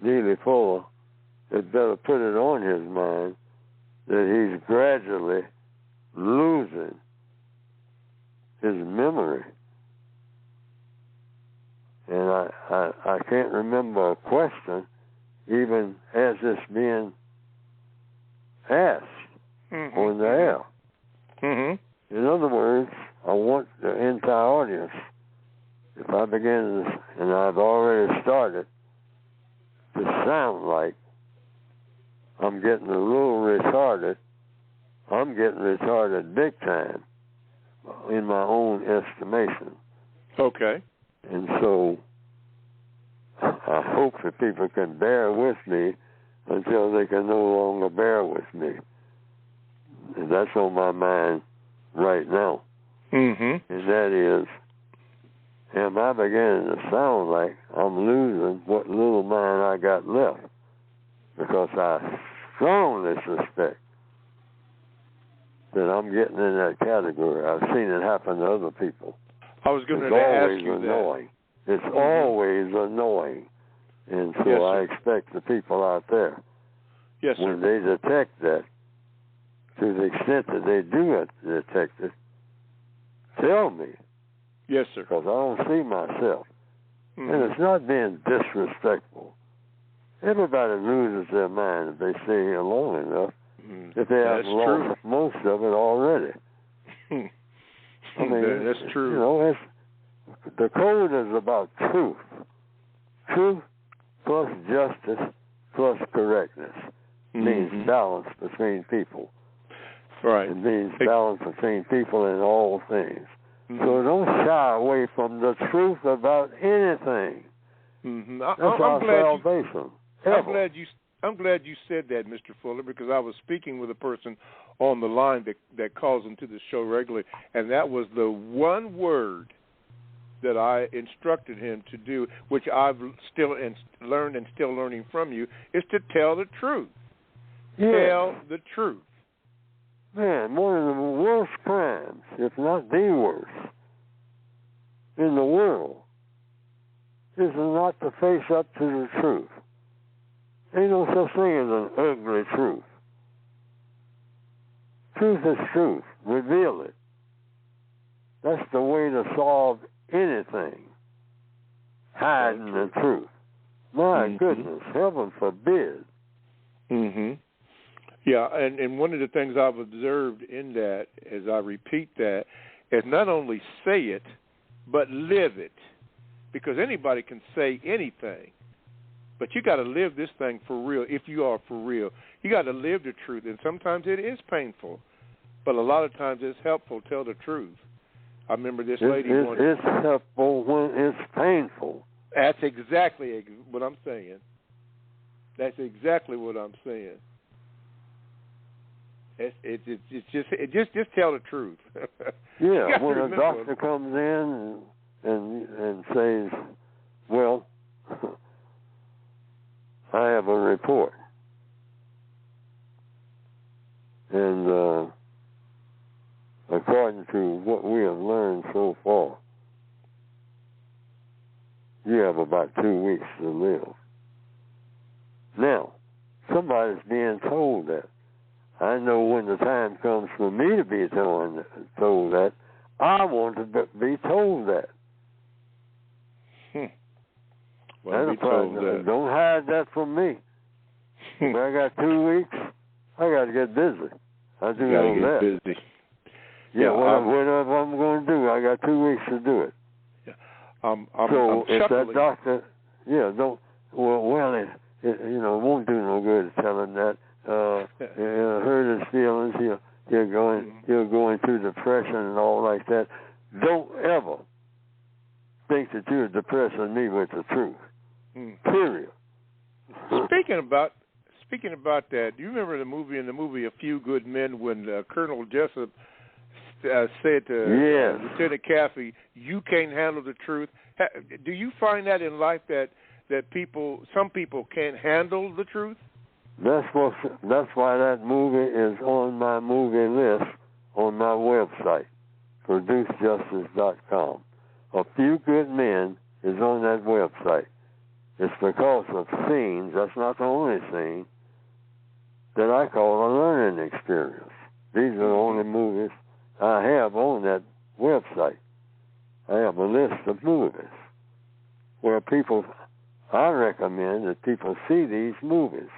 Neely Fuller had better put it on his mind that he's gradually losing his memory. And I can't remember a question even as it's being asked on the air. Mm-hmm. In other words, I want the entire audience, if I begin this, and I've already started, to sound like I'm getting a little retarded. I'm getting retarded big time in my own estimation. Okay. And so I hope that people can bear with me until they can no longer bear with me. And that's on my mind right now. Mm-hmm. And that is, am I beginning to sound like I'm losing what little mind I got left? Because I strongly suspect that I'm getting in that category. I've seen it happen to other people. I was going to ask you annoying. That. It's always annoying. And so I expect the people out there, when they detect that, to the extent that they do detect it, tell me. Yes, sir. Because I don't see myself. Mm-hmm. And it's not being disrespectful. Everybody loses their mind if they stay here long enough. If they haven't lost most of it already. I mean, that's true. You know, the code is about truth. Truth plus justice plus correctness means balance between people. Right. It means balance between people in all things. So don't shy away from the truth about anything. That's our salvation. I'm glad you said that, Mr. Fuller, because I was speaking with a person on the line that calls into the show regularly, and that was the one word that I instructed him to do, which I've still learned and still learning from you, is to tell the truth. Yeah. Tell the truth. Man, one of the worst crimes, if not the worst, in the world is not to face up to the truth. Ain't no such thing as an ugly truth. Truth is truth. Reveal it. That's the way to solve anything. Hiding the truth. My goodness, heaven forbid. Mm-hmm. Yeah, and one of the things I've observed in that, as I repeat that, is not only say it, but live it. Because anybody can say anything, but you got to live this thing for real. If you are for real, you got to live the truth, and sometimes it is painful, but a lot of times it's helpful to tell the truth. I remember this lady. It's helpful when it's painful. That's exactly what I'm saying. That's exactly what I'm saying. It's just tell the truth. Yeah, when a doctor comes in and says, "Well, I have a report," and according to what we have learned so far, you have about 2 weeks to live. Now, somebody's being told that. I know when the time comes for me to be told that, I want to be told that. Well, be told that. Don't hide that from me. If I got 2 weeks, I got to get busy. I do know that. Busy. Yeah, whatever I'm going to do, I got 2 weeks to do it. Yeah. So if that doctor, it won't do no good to tell him that. It'll hurt his feelings. He'll go into depression and all like that. Don't ever think that you're depressing me with the truth. Period. Speaking about that, do you remember the movie A Few Good Men when Colonel Jessup said to Lieutenant Caffey, "You can't handle the truth"? Do you find that in life that some people can't handle the truth? That's why that movie is on my movie list on my website, producejustice.com. A Few Good Men is on that website. It's because of scenes, that's not the only scene, that I call a learning experience. These are the only movies I have on that website. I have a list of movies where I recommend that people see these movies,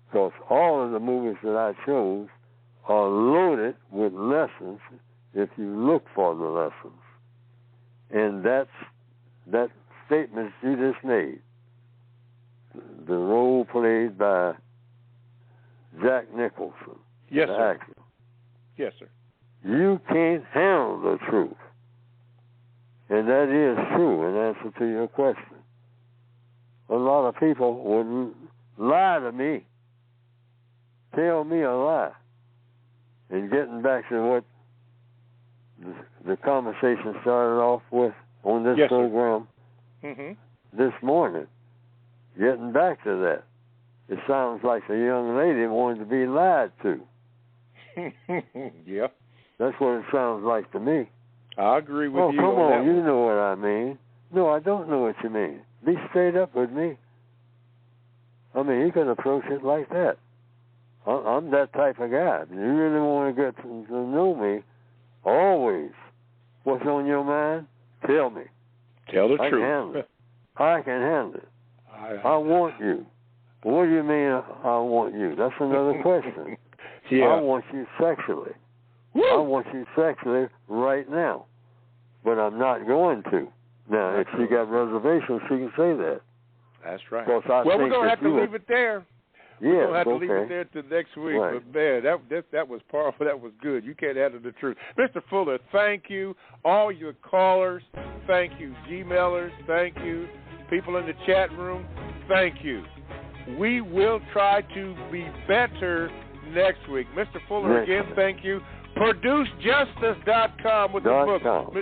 because all of the movies that I chose are loaded with lessons if you look for the lessons. And that statement you just made, the role played by Jack Nicholson, yes, the sir. actor. Yes, sir. You can't handle the truth. And that is true in answer to your question. A lot of people wouldn't lie to me, tell me a lie. And getting back to what the conversation started off with on this program this morning, getting back to that, it sounds like the young lady wanted to be lied to. Yeah. That's what it sounds like to me. I agree with you. Oh, come on, you know what I mean. No, I don't know what you mean. Be straight up with me. I mean, you can approach it like that. I'm that type of guy. If you really want to get to know me, always, what's on your mind, tell me. Tell the truth. I can handle it. I can handle it. I want you. What do you mean I want you? That's another question. Yeah. I want you sexually. Woo! I want you sexually right now. But I'm not going to. Now, if she got reservations, she can say that. That's right. Well, we're going to have to leave it there. Yeah, we're going to have to leave it there till next week. Right. But, man, that was powerful. That was good. You can't handle the truth. Mr. Fuller, thank you. All your callers, thank you. Gmailers, thank you. People in the chat room, thank you. we will try to be better next week. Mr. Fuller, again, thank you. ProduceJustice.com with the book.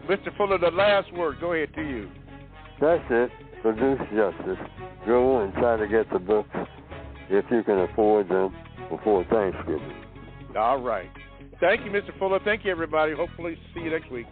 Mr. Fuller, the last word. Go ahead to you. That's it. Produce Justice. Go and try to get the books if you can afford them before Thanksgiving. All right. Thank you, Mr. Fuller. Thank you, everybody. Hopefully see you next week.